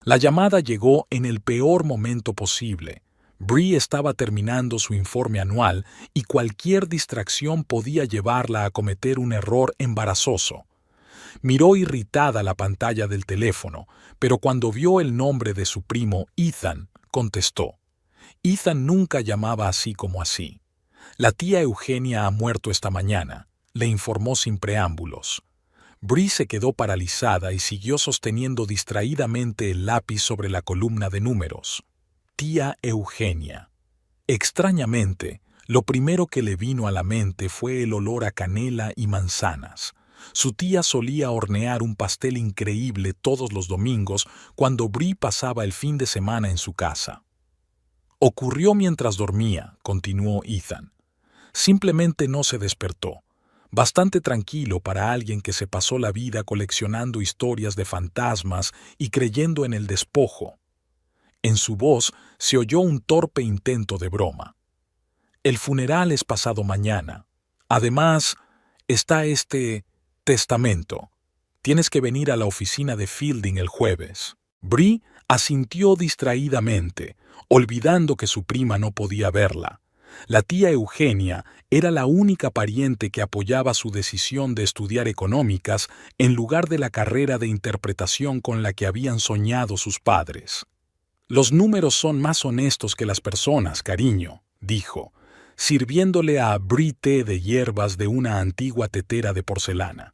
La llamada llegó en el peor momento posible. Bree estaba terminando su informe anual y cualquier distracción podía llevarla a cometer un error embarazoso. Miró irritada la pantalla del teléfono, pero cuando vio el nombre de su primo Ethan, contestó. Ethan nunca llamaba así como así. La tía Eugenia ha muerto esta mañana, le informó sin preámbulos. Bree se quedó paralizada y siguió sosteniendo distraídamente el lápiz sobre la columna de números. Tía Eugenia. Extrañamente, lo primero que le vino a la mente fue el olor a canela y manzanas. Su tía solía hornear un pastel increíble todos los domingos cuando Bree pasaba el fin de semana en su casa. Ocurrió mientras dormía, continuó Ethan. Simplemente no se despertó. Bastante tranquilo para alguien que se pasó la vida coleccionando historias de fantasmas y creyendo en el despojo. En su voz se oyó un torpe intento de broma. El funeral es pasado mañana. Además, está este testamento. Tienes que venir a la oficina de Fielding el jueves. Bree asintió distraídamente, olvidando que su prima no podía verla. La tía Eugenia era la única pariente que apoyaba su decisión de estudiar económicas en lugar de la carrera de interpretación con la que habían soñado sus padres. Los números son más honestos que las personas, cariño, dijo, sirviéndole a Bree té de hierbas de una antigua tetera de porcelana.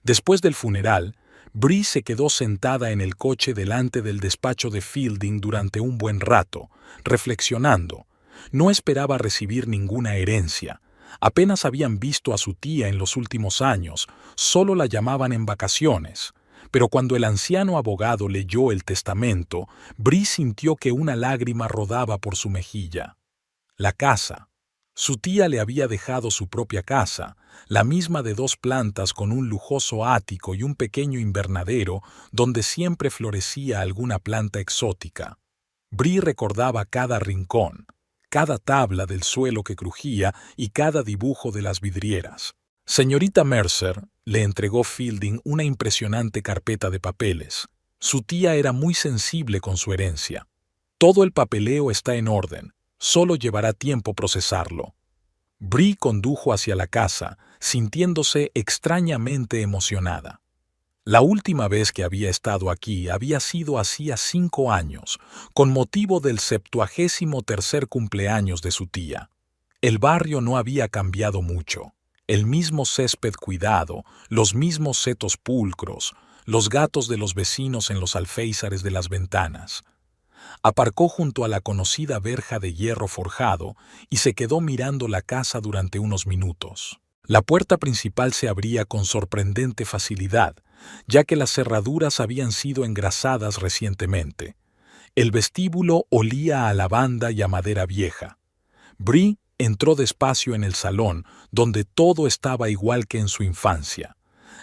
Después del funeral, Bree se quedó sentada en el coche delante del despacho de Fielding durante un buen rato, reflexionando. No esperaba recibir ninguna herencia. Apenas habían visto a su tía en los últimos años, solo la llamaban en vacaciones. Pero cuando el anciano abogado leyó el testamento, Bree sintió que una lágrima rodaba por su mejilla. La casa. Su tía le había dejado su propia casa, la misma de 2 plantas con un lujoso ático y un pequeño invernadero donde siempre florecía alguna planta exótica. Bree recordaba cada rincón, cada tabla del suelo que crujía y cada dibujo de las vidrieras. Señorita Mercer le entregó Fielding una impresionante carpeta de papeles. Su tía era muy sensible con su herencia. Todo el papeleo está en orden, solo llevará tiempo procesarlo. Bree condujo hacia la casa, sintiéndose extrañamente emocionada. La última vez que había estado aquí había sido hacía 5 años, con motivo del 73º cumpleaños de su tía. El barrio no había cambiado mucho. El mismo césped cuidado, los mismos setos pulcros, los gatos de los vecinos en los alféizares de las ventanas. Aparcó junto a la conocida verja de hierro forjado y se quedó mirando la casa durante unos minutos. La puerta principal se abría con sorprendente facilidad, ya que las cerraduras habían sido engrasadas recientemente. El vestíbulo olía a lavanda y a madera vieja. Bree entró despacio en el salón, donde todo estaba igual que en su infancia.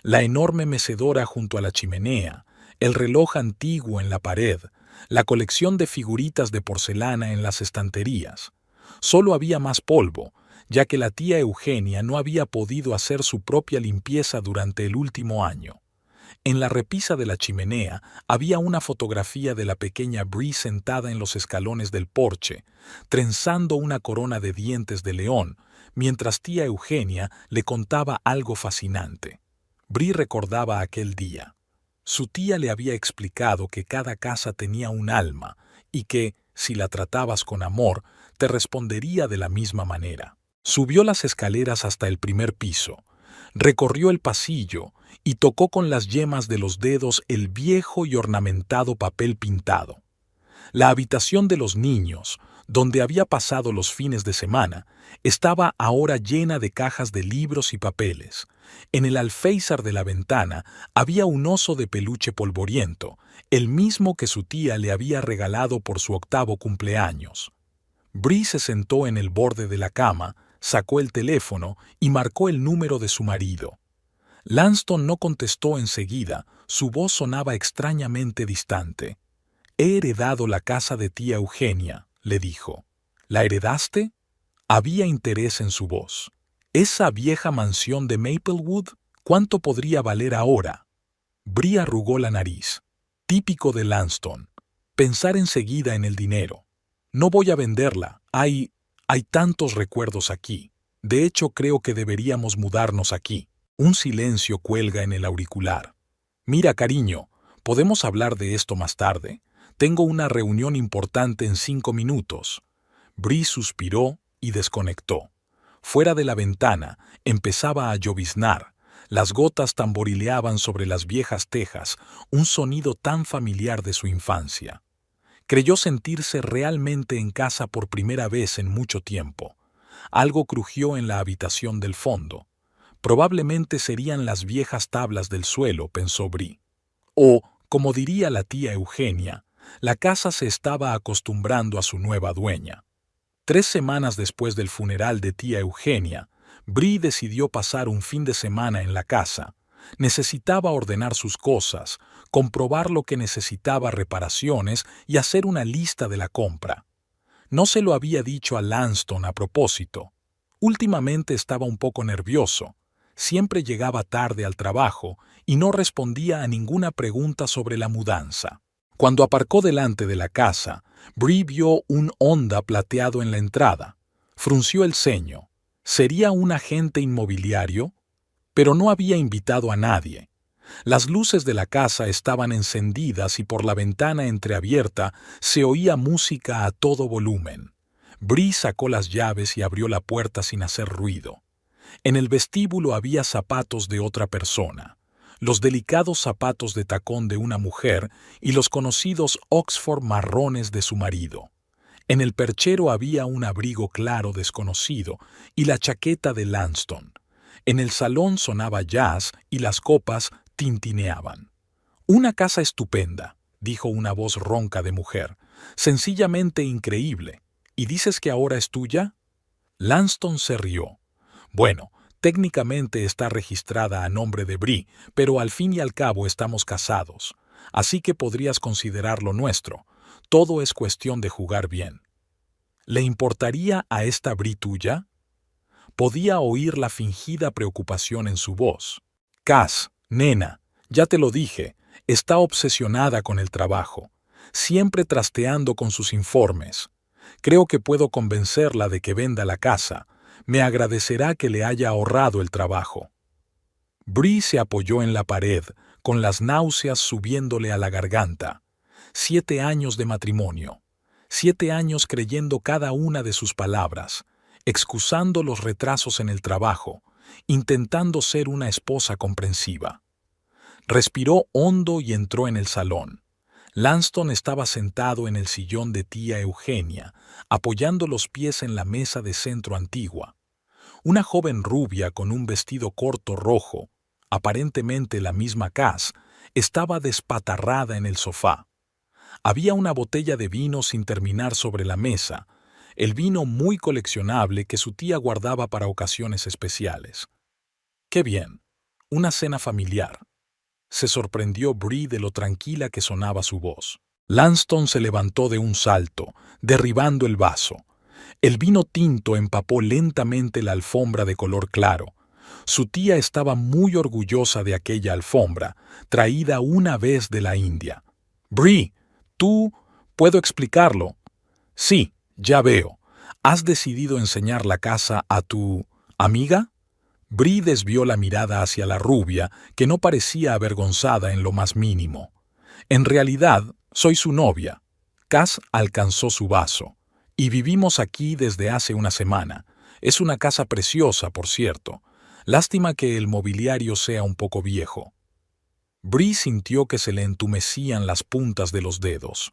La enorme mecedora junto a la chimenea, el reloj antiguo en la pared, la colección de figuritas de porcelana en las estanterías. Solo había más polvo, ya que la tía Eugenia no había podido hacer su propia limpieza durante el último año. En la repisa de la chimenea había una fotografía de la pequeña Bree sentada en los escalones del porche, trenzando una corona de dientes de león, mientras tía Eugenia le contaba algo fascinante. Bree recordaba aquel día. Su tía le había explicado que cada casa tenía un alma y que, si la tratabas con amor, te respondería de la misma manera. Subió las escaleras hasta el primer piso, recorrió el pasillo y tocó con las yemas de los dedos el viejo y ornamentado papel pintado. La habitación de los niños, donde había pasado los fines de semana, estaba ahora llena de cajas de libros y papeles. En el alféizar de la ventana había un oso de peluche polvoriento, el mismo que su tía le había regalado por su 8º cumpleaños. Bree se sentó en el borde de la cama, sacó el teléfono y marcó el número de su marido. Lanston no contestó enseguida, su voz sonaba extrañamente distante. «He heredado la casa de tía Eugenia», le dijo. «¿La heredaste?» Había interés en su voz. «¿Esa vieja mansión de Maplewood? ¿Cuánto podría valer ahora?» Bree arrugó la nariz. Típico de Lanston. Pensar enseguida en el dinero. No voy a venderla. Hay tantos recuerdos aquí. De hecho, creo que deberíamos mudarnos aquí. Un silencio cuelga en el auricular. Mira, cariño, podemos hablar de esto más tarde. Tengo una reunión importante en 5 minutos. Bree suspiró y desconectó. Fuera de la ventana empezaba a lloviznar. Las gotas tamborileaban sobre las viejas tejas, un sonido tan familiar de su infancia. Creyó sentirse realmente en casa por primera vez en mucho tiempo. Algo crujió en la habitación del fondo. Probablemente serían las viejas tablas del suelo, pensó Bree. O, como diría la tía Eugenia, la casa se estaba acostumbrando a su nueva dueña. 3 semanas después del funeral de tía Eugenia, Bree decidió pasar un fin de semana en la casa. Necesitaba ordenar sus cosas, comprobar lo que necesitaba reparaciones y hacer una lista de la compra. No se lo había dicho a Lanston a propósito. Últimamente estaba un poco nervioso. Siempre llegaba tarde al trabajo y no respondía a ninguna pregunta sobre la mudanza. Cuando aparcó delante de la casa, Bree vio un Honda plateado en la entrada. Frunció el ceño. ¿Sería un agente inmobiliario? Pero no había invitado a nadie. Las luces de la casa estaban encendidas y por la ventana entreabierta se oía música a todo volumen. Bree sacó las llaves y abrió la puerta sin hacer ruido. En el vestíbulo había zapatos de otra persona, los delicados zapatos de tacón de una mujer y los conocidos Oxford marrones de su marido. En el perchero había un abrigo claro desconocido y la chaqueta de Lanston. En el salón sonaba jazz y las copas tintineaban. «Una casa estupenda», dijo una voz ronca de mujer. «Sencillamente increíble. ¿Y dices que ahora es tuya?» Lanston se rió. «Bueno, técnicamente está registrada a nombre de Bree, pero al fin y al cabo estamos casados. Así que podrías considerarlo nuestro. Todo es cuestión de jugar bien». ¿Le importaría a esta Bree tuya? Podía oír la fingida preocupación en su voz. «Cass, nena, ya te lo dije, está obsesionada con el trabajo, siempre trasteando con sus informes. Creo que puedo convencerla de que venda la casa. Me agradecerá que le haya ahorrado el trabajo». Bree se apoyó en la pared, con las náuseas subiéndole a la garganta. 7 años de matrimonio. 7 años creyendo cada una de sus palabras, excusando los retrasos en el trabajo, intentando ser una esposa comprensiva. Respiró hondo y entró en el salón. Lanston estaba sentado en el sillón de tía Eugenia, apoyando los pies en la mesa de centro antigua. Una joven rubia con un vestido corto rojo, aparentemente la misma Cass, estaba despatarrada en el sofá. Había una botella de vino sin terminar sobre la mesa, el vino muy coleccionable que su tía guardaba para ocasiones especiales. ¡Qué bien! Una cena familiar. Se sorprendió Bree de lo tranquila que sonaba su voz. Lanston se levantó de un salto, derribando el vaso. El vino tinto empapó lentamente la alfombra de color claro. Su tía estaba muy orgullosa de aquella alfombra, traída una vez de la India. «Bree, tú... ¿puedo explicarlo?» «Sí, ya veo. ¿Has decidido enseñar la casa a tu... amiga?» Bree desvió la mirada hacia la rubia, que no parecía avergonzada en lo más mínimo. «En realidad, soy su novia». Cass alcanzó su vaso. «Y vivimos aquí desde hace una semana. Es una casa preciosa, por cierto. Lástima que el mobiliario sea un poco viejo». Bree sintió que se le entumecían las puntas de los dedos.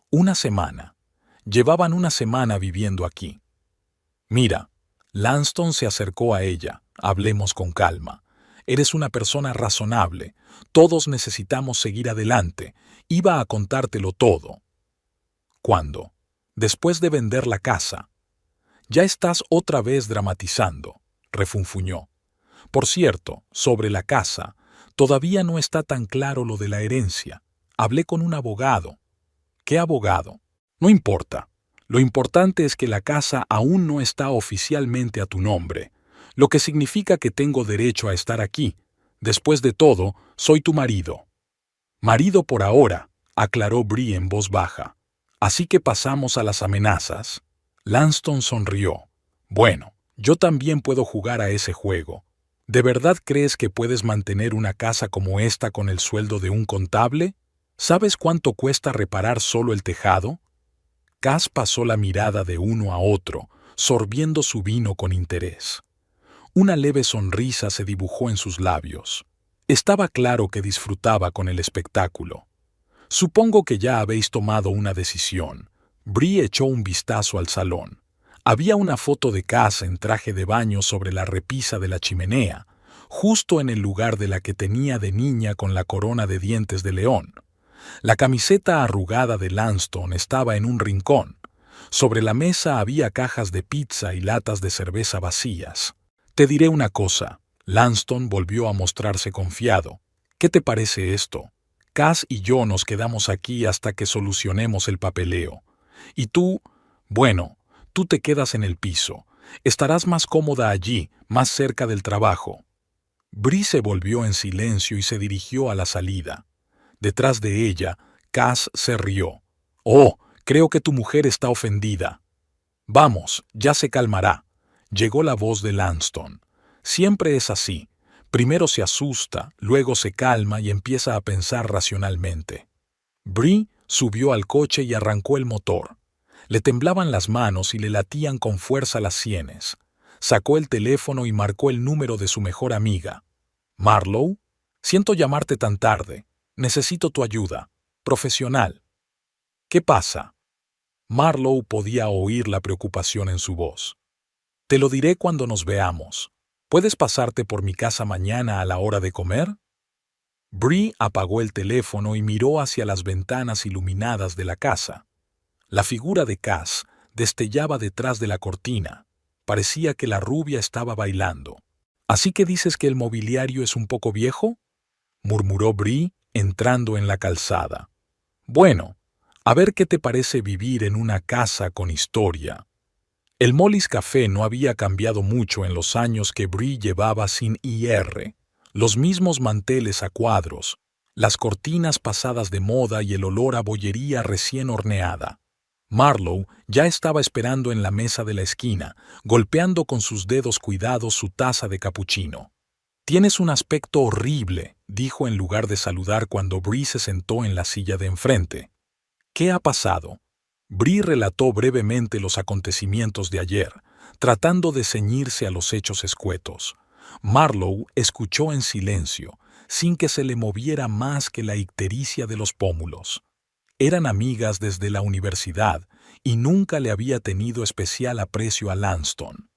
Una semana. Llevaban una semana viviendo aquí. «Mira». Lanston se acercó a ella. «Hablemos con calma. Eres una persona razonable. Todos necesitamos seguir adelante. Iba a contártelo todo». «¿Cuándo?» «Después de vender la casa». «Ya estás otra vez dramatizando», refunfuñó. «Por cierto, sobre la casa, todavía no está tan claro lo de la herencia. Hablé con un abogado». «¿Qué abogado?» «No importa. Lo importante es que la casa aún no está oficialmente a tu nombre, lo que significa que tengo derecho a estar aquí. Después de todo, soy tu marido». «Marido por ahora», aclaró Bree en voz baja. Así que pasamos a las amenazas. Lanston sonrió. Bueno, yo también puedo jugar a ese juego. ¿De verdad crees que puedes mantener una casa como esta con el sueldo de un contable? ¿Sabes cuánto cuesta reparar solo el tejado? Cass pasó la mirada de uno a otro, sorbiendo su vino con interés. Una leve sonrisa se dibujó en sus labios. Estaba claro que disfrutaba con el espectáculo. Supongo que ya habéis tomado una decisión. Bree echó un vistazo al salón. Había una foto de Cass en traje de baño sobre la repisa de la chimenea, justo en el lugar de la que tenía de niña con la corona de dientes de león. La camiseta arrugada de Lanston estaba en un rincón. Sobre la mesa había cajas de pizza y latas de cerveza vacías. Te diré una cosa. Lanston volvió a mostrarse confiado. ¿Qué te parece esto? Cass y yo nos quedamos aquí hasta que solucionemos el papeleo. Y tú, bueno, tú te quedas en el piso. Estarás más cómoda allí, más cerca del trabajo. Bree se volvió en silencio y se dirigió a la salida. Detrás de ella, Cass se rió. «Oh, creo que tu mujer está ofendida». «Vamos, ya se calmará». Llegó la voz de Lanston. Siempre es así. Primero se asusta, luego se calma y empieza a pensar racionalmente. Bree subió al coche y arrancó el motor. Le temblaban las manos y le latían con fuerza las sienes. Sacó el teléfono y marcó el número de su mejor amiga. «Marlowe, siento llamarte tan tarde. Necesito tu ayuda. Profesional». «¿Qué pasa?» Marlowe podía oír la preocupación en su voz. «Te lo diré cuando nos veamos. ¿Puedes pasarte por mi casa mañana a la hora de comer?» Bree apagó el teléfono y miró hacia las ventanas iluminadas de la casa. La figura de Cass destellaba detrás de la cortina. Parecía que la rubia estaba bailando. «¿Así que dices que el mobiliario es un poco viejo?», murmuró Bree, entrando en la calzada. «Bueno, a ver qué te parece vivir en una casa con historia». El Molly's Café no había cambiado mucho en los años que Bree llevaba sin ir. Los mismos manteles a cuadros, las cortinas pasadas de moda y el olor a bollería recién horneada. Marlowe ya estaba esperando en la mesa de la esquina, golpeando con sus dedos cuidados su taza de capuchino. «Tienes un aspecto horrible», dijo en lugar de saludar cuando Bree se sentó en la silla de enfrente. «¿Qué ha pasado?» Bree relató brevemente los acontecimientos de ayer, tratando de ceñirse a los hechos escuetos. Marlowe escuchó en silencio, sin que se le moviera más que la ictericia de los pómulos. Eran amigas desde la universidad y nunca le había tenido especial aprecio a Lanston.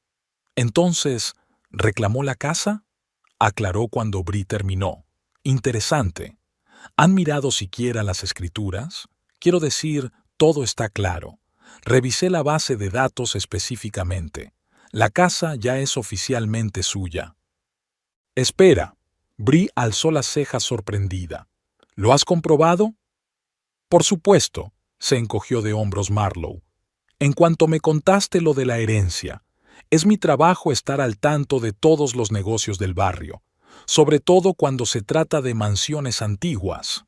«Entonces, ¿reclamó la casa?», aclaró cuando Bree terminó. «Interesante. ¿Han mirado siquiera las escrituras? Quiero decir, todo está claro. Revisé la base de datos específicamente. La casa ya es oficialmente suya». «Espera». Bree alzó las cejas sorprendida. «¿Lo has comprobado?» «Por supuesto», se encogió de hombros Marlowe. «En cuanto me contaste lo de la herencia, es mi trabajo estar al tanto de todos los negocios del barrio, sobre todo cuando se trata de mansiones antiguas».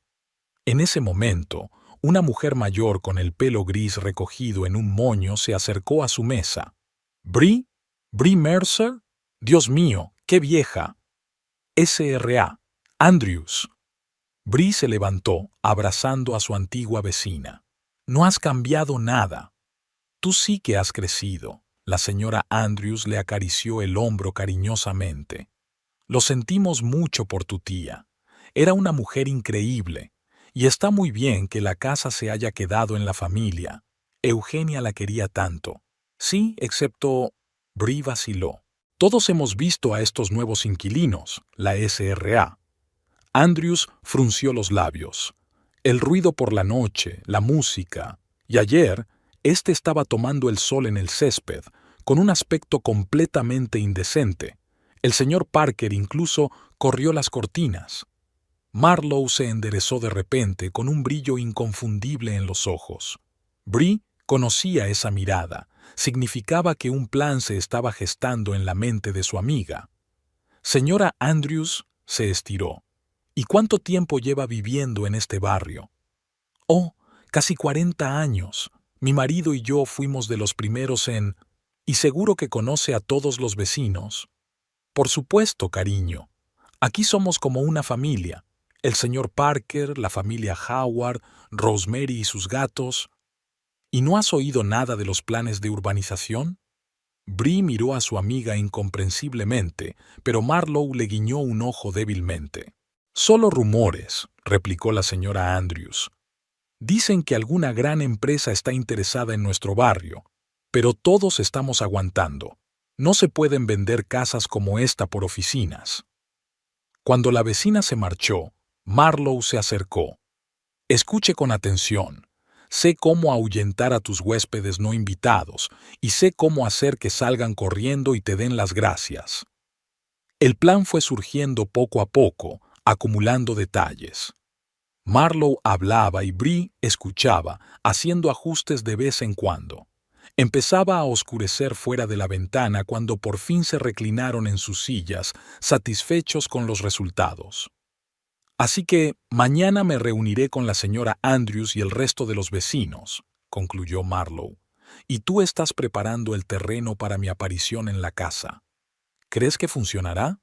En ese momento, una mujer mayor con el pelo gris recogido en un moño se acercó a su mesa. «¿Bree? ¿Bree Mercer? Dios mío, qué vieja». «S.R.A. Andrews». Bree se levantó, abrazando a su antigua vecina. «No has cambiado nada. Tú sí que has crecido». La señora Andrews le acarició el hombro cariñosamente. «Lo sentimos mucho por tu tía. Era una mujer increíble. Y está muy bien que la casa se haya quedado en la familia. Eugenia la quería tanto». «Sí, excepto…». Bree vaciló. «Todos hemos visto a estos nuevos inquilinos, la S.R.A. Andrews frunció los labios. El ruido por la noche, la música. Y ayer, este estaba tomando el sol en el césped, con un aspecto completamente indecente. El señor Parker incluso corrió las cortinas». Marlowe se enderezó de repente con un brillo inconfundible en los ojos. Bree conocía esa mirada. Significaba que un plan se estaba gestando en la mente de su amiga. «Señora Andrews», se estiró. «¿Y cuánto tiempo lleva viviendo en este barrio?». Oh, casi 40 años. Mi marido y yo fuimos de los primeros en... Y seguro que conoce a todos los vecinos. Por supuesto, cariño. Aquí somos como una familia. El señor Parker, la familia Howard, Rosemary y sus gatos. ¿Y no has oído nada de los planes de urbanización? Bree miró a su amiga incomprensiblemente, pero Marlowe le guiñó un ojo débilmente. Solo rumores, replicó la señora Andrews. Dicen que alguna gran empresa está interesada en nuestro barrio, pero todos estamos aguantando. No se pueden vender casas como esta por oficinas. Cuando la vecina se marchó, Marlowe se acercó. Escuche con atención. Sé cómo ahuyentar a tus huéspedes no invitados y sé cómo hacer que salgan corriendo y te den las gracias. El plan fue surgiendo poco a poco, acumulando detalles. Marlowe hablaba y Bree escuchaba, haciendo ajustes de vez en cuando. Empezaba a oscurecer fuera de la ventana cuando por fin se reclinaron en sus sillas, satisfechos con los resultados. Así que mañana me reuniré con la señora Andrews y el resto de los vecinos, concluyó Marlowe, y tú estás preparando el terreno para mi aparición en la casa. ¿Crees que funcionará?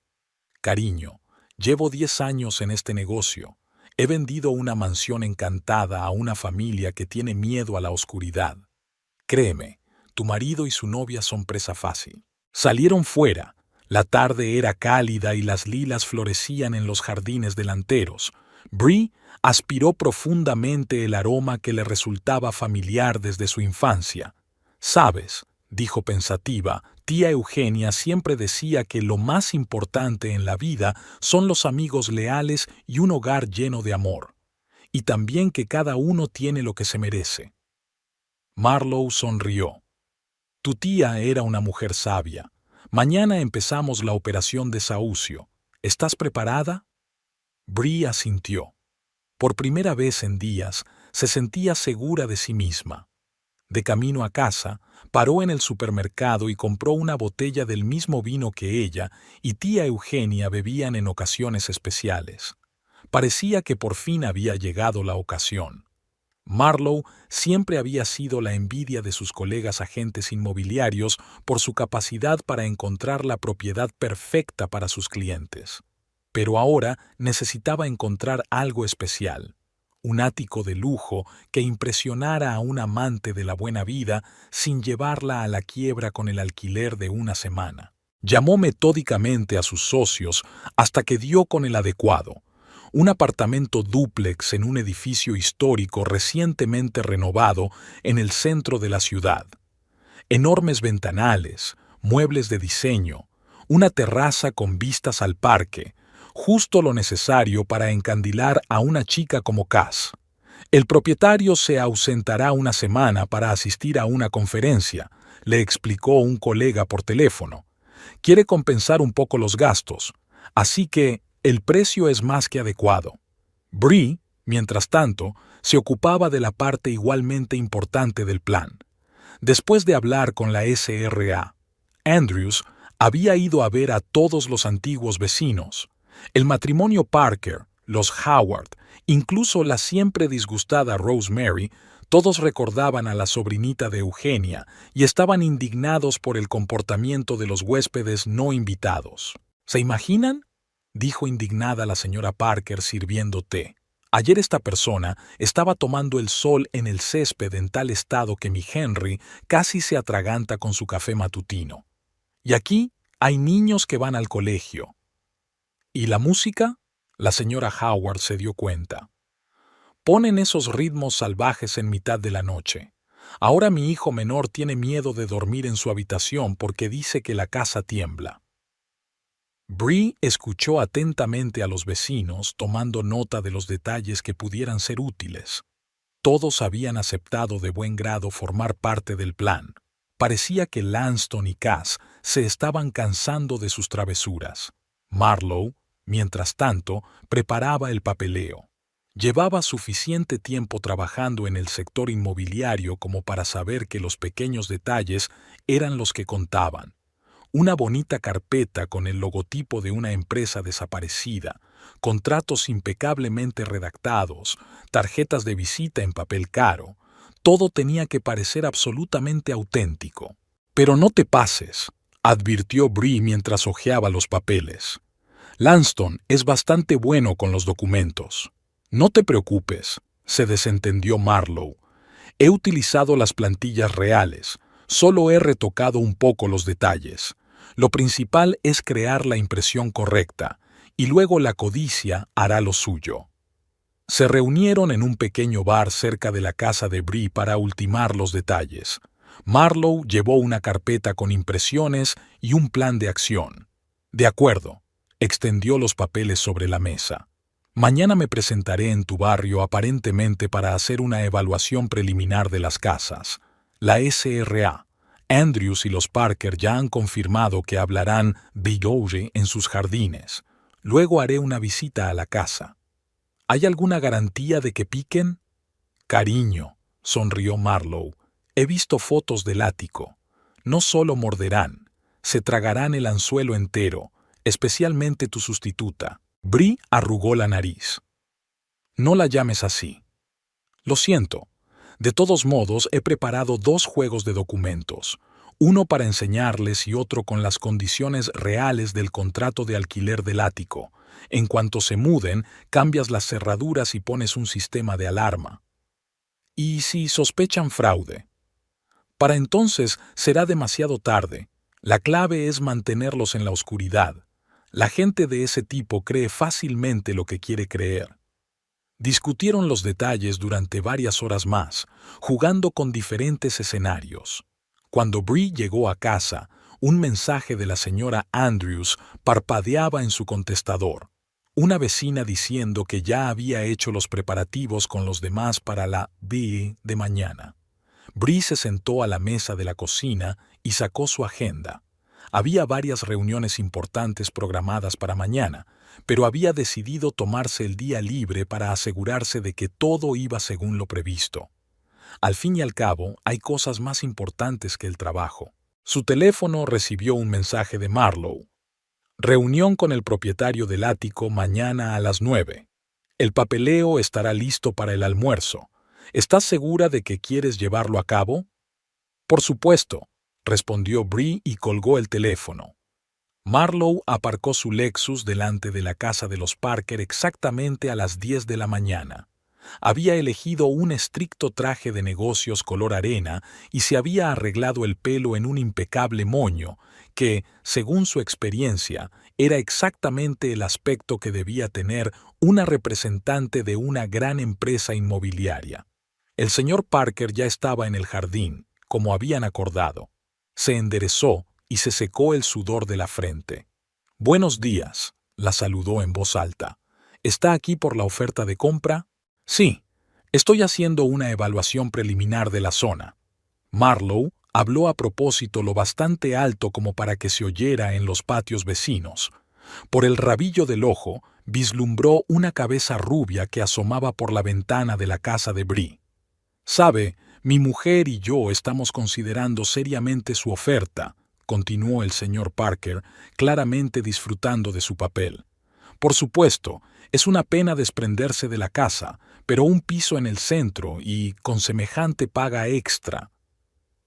Cariño, llevo 10 años en este negocio. He vendido una mansión encantada a una familia que tiene miedo a la oscuridad. Créeme, tu marido y su novia son presa fácil. Salieron fuera. La tarde era cálida y las lilas florecían en los jardines delanteros. Bree aspiró profundamente el aroma que le resultaba familiar desde su infancia. «Sabes», dijo pensativa, tía Eugenia siempre decía que lo más importante en la vida son los amigos leales y un hogar lleno de amor. Y también que cada uno tiene lo que se merece. Marlowe sonrió. Tu tía era una mujer sabia. Mañana empezamos la operación de desahucio. ¿Estás preparada? Bree asintió. Por primera vez en días, se sentía segura de sí misma. De camino a casa, paró en el supermercado y compró una botella del mismo vino que ella y tía Eugenia bebían en ocasiones especiales. Parecía que por fin había llegado la ocasión. Marlowe siempre había sido la envidia de sus colegas agentes inmobiliarios por su capacidad para encontrar la propiedad perfecta para sus clientes. Pero ahora necesitaba encontrar algo especial, un ático de lujo que impresionara a un amante de la buena vida sin llevarla a la quiebra con el alquiler de una semana. Llamó metódicamente a sus socios hasta que dio con el adecuado. Un apartamento dúplex en un edificio histórico recientemente renovado en el centro de la ciudad. Enormes ventanales, muebles de diseño, una terraza con vistas al parque, justo lo necesario para encandilar a una chica como Cass. El propietario se ausentará una semana para asistir a una conferencia, le explicó un colega por teléfono. Quiere compensar un poco los gastos, así que el precio es más que adecuado. Bree, mientras tanto, se ocupaba de la parte igualmente importante del plan. Después de hablar con la SRA, Andrews había ido a ver a todos los antiguos vecinos. El matrimonio Parker, los Howard, incluso la siempre disgustada Rosemary, todos recordaban a la sobrinita de Eugenia y estaban indignados por el comportamiento de los huéspedes no invitados. ¿Se imaginan?, dijo indignada la señora Parker sirviendo té. Ayer esta persona estaba tomando el sol en el césped en tal estado que mi Henry casi se atraganta con su café matutino. Y aquí hay niños que van al colegio. ¿Y la música? La señora Howard se dio cuenta. Ponen esos ritmos salvajes en mitad de la noche. Ahora mi hijo menor tiene miedo de dormir en su habitación porque dice que la casa tiembla. Bree escuchó atentamente a los vecinos, tomando nota de los detalles que pudieran ser útiles. Todos habían aceptado de buen grado formar parte del plan. Parecía que Lanston y Cass se estaban cansando de sus travesuras. Marlowe, mientras tanto, preparaba el papeleo. Llevaba suficiente tiempo trabajando en el sector inmobiliario como para saber que los pequeños detalles eran los que contaban. una bonita carpeta con el logotipo de una empresa desaparecida, contratos impecablemente redactados, tarjetas de visita en papel caro. Todo tenía que parecer absolutamente auténtico. «Pero no te pases», advirtió Bree mientras hojeaba los papeles. «Lanston es bastante bueno con los documentos». «No te preocupes», se desentendió Marlowe. «He utilizado las plantillas reales, solo he retocado un poco los detalles. Lo principal es crear la impresión correcta, y luego la codicia hará lo suyo». Se reunieron en un pequeño bar cerca de la casa de Bree para ultimar los detalles. Marlowe llevó una carpeta con impresiones y un plan de acción. «De acuerdo», extendió los papeles sobre la mesa. «Mañana me presentaré en tu barrio aparentemente para hacer una evaluación preliminar de las casas. La SRA. Andrews y los Parker ya han confirmado que hablarán Bigouge en sus jardines. Luego haré una visita a la casa». «¿Hay alguna garantía de que piquen?» «Cariño», sonrió Marlowe. «He visto fotos del ático. No solo morderán, se tragarán el anzuelo entero, especialmente tu sustituta». Bree arrugó la nariz. «No la llames así». «Lo siento. De todos modos, he preparado 2 juegos de documentos, uno para enseñarles y otro con las condiciones reales del contrato de alquiler del ático. En cuanto se muden, cambias las cerraduras y pones un sistema de alarma. ¿Y si sospechan fraude? Para entonces será demasiado tarde. La clave es mantenerlos en la oscuridad. La gente de ese tipo cree fácilmente lo que quiere creer». Discutieron los detalles durante varias horas más, jugando con diferentes escenarios. Cuando Bree llegó a casa, un mensaje de la señora Andrews parpadeaba en su contestador. Una vecina diciendo que ya había hecho los preparativos con los demás para la BE de mañana. Bree se sentó a la mesa de la cocina y sacó su agenda. Había varias reuniones importantes programadas para mañana, pero había decidido tomarse el día libre para asegurarse de que todo iba según lo previsto. Al fin y al cabo, hay cosas más importantes que el trabajo. Su teléfono recibió un mensaje de Marlowe. «Reunión con el propietario del ático mañana a las 9. El papeleo estará listo para el almuerzo. ¿Estás segura de que quieres llevarlo a cabo?» «Por supuesto», respondió Bree y colgó el teléfono. Marlowe aparcó su Lexus delante de la casa de los Parker exactamente a las 10 de la mañana. Había elegido un estricto traje de negocios color arena y se había arreglado el pelo en un impecable moño que, según su experiencia, era exactamente el aspecto que debía tener una representante de una gran empresa inmobiliaria. El señor Parker ya estaba en el jardín, como habían acordado. Se enderezó y se secó el sudor de la frente. «Buenos días», la saludó en voz alta. «¿Está aquí por la oferta de compra?» «Sí, estoy haciendo una evaluación preliminar de la zona». Marlowe habló a propósito lo bastante alto como para que se oyera en los patios vecinos. Por el rabillo del ojo vislumbró una cabeza rubia que asomaba por la ventana de la casa de Bree. «Sabe, mi mujer y yo estamos considerando seriamente su oferta», continuó el señor Parker, claramente disfrutando de su papel. «Por supuesto, es una pena desprenderse de la casa, pero un piso en el centro y con semejante paga extra».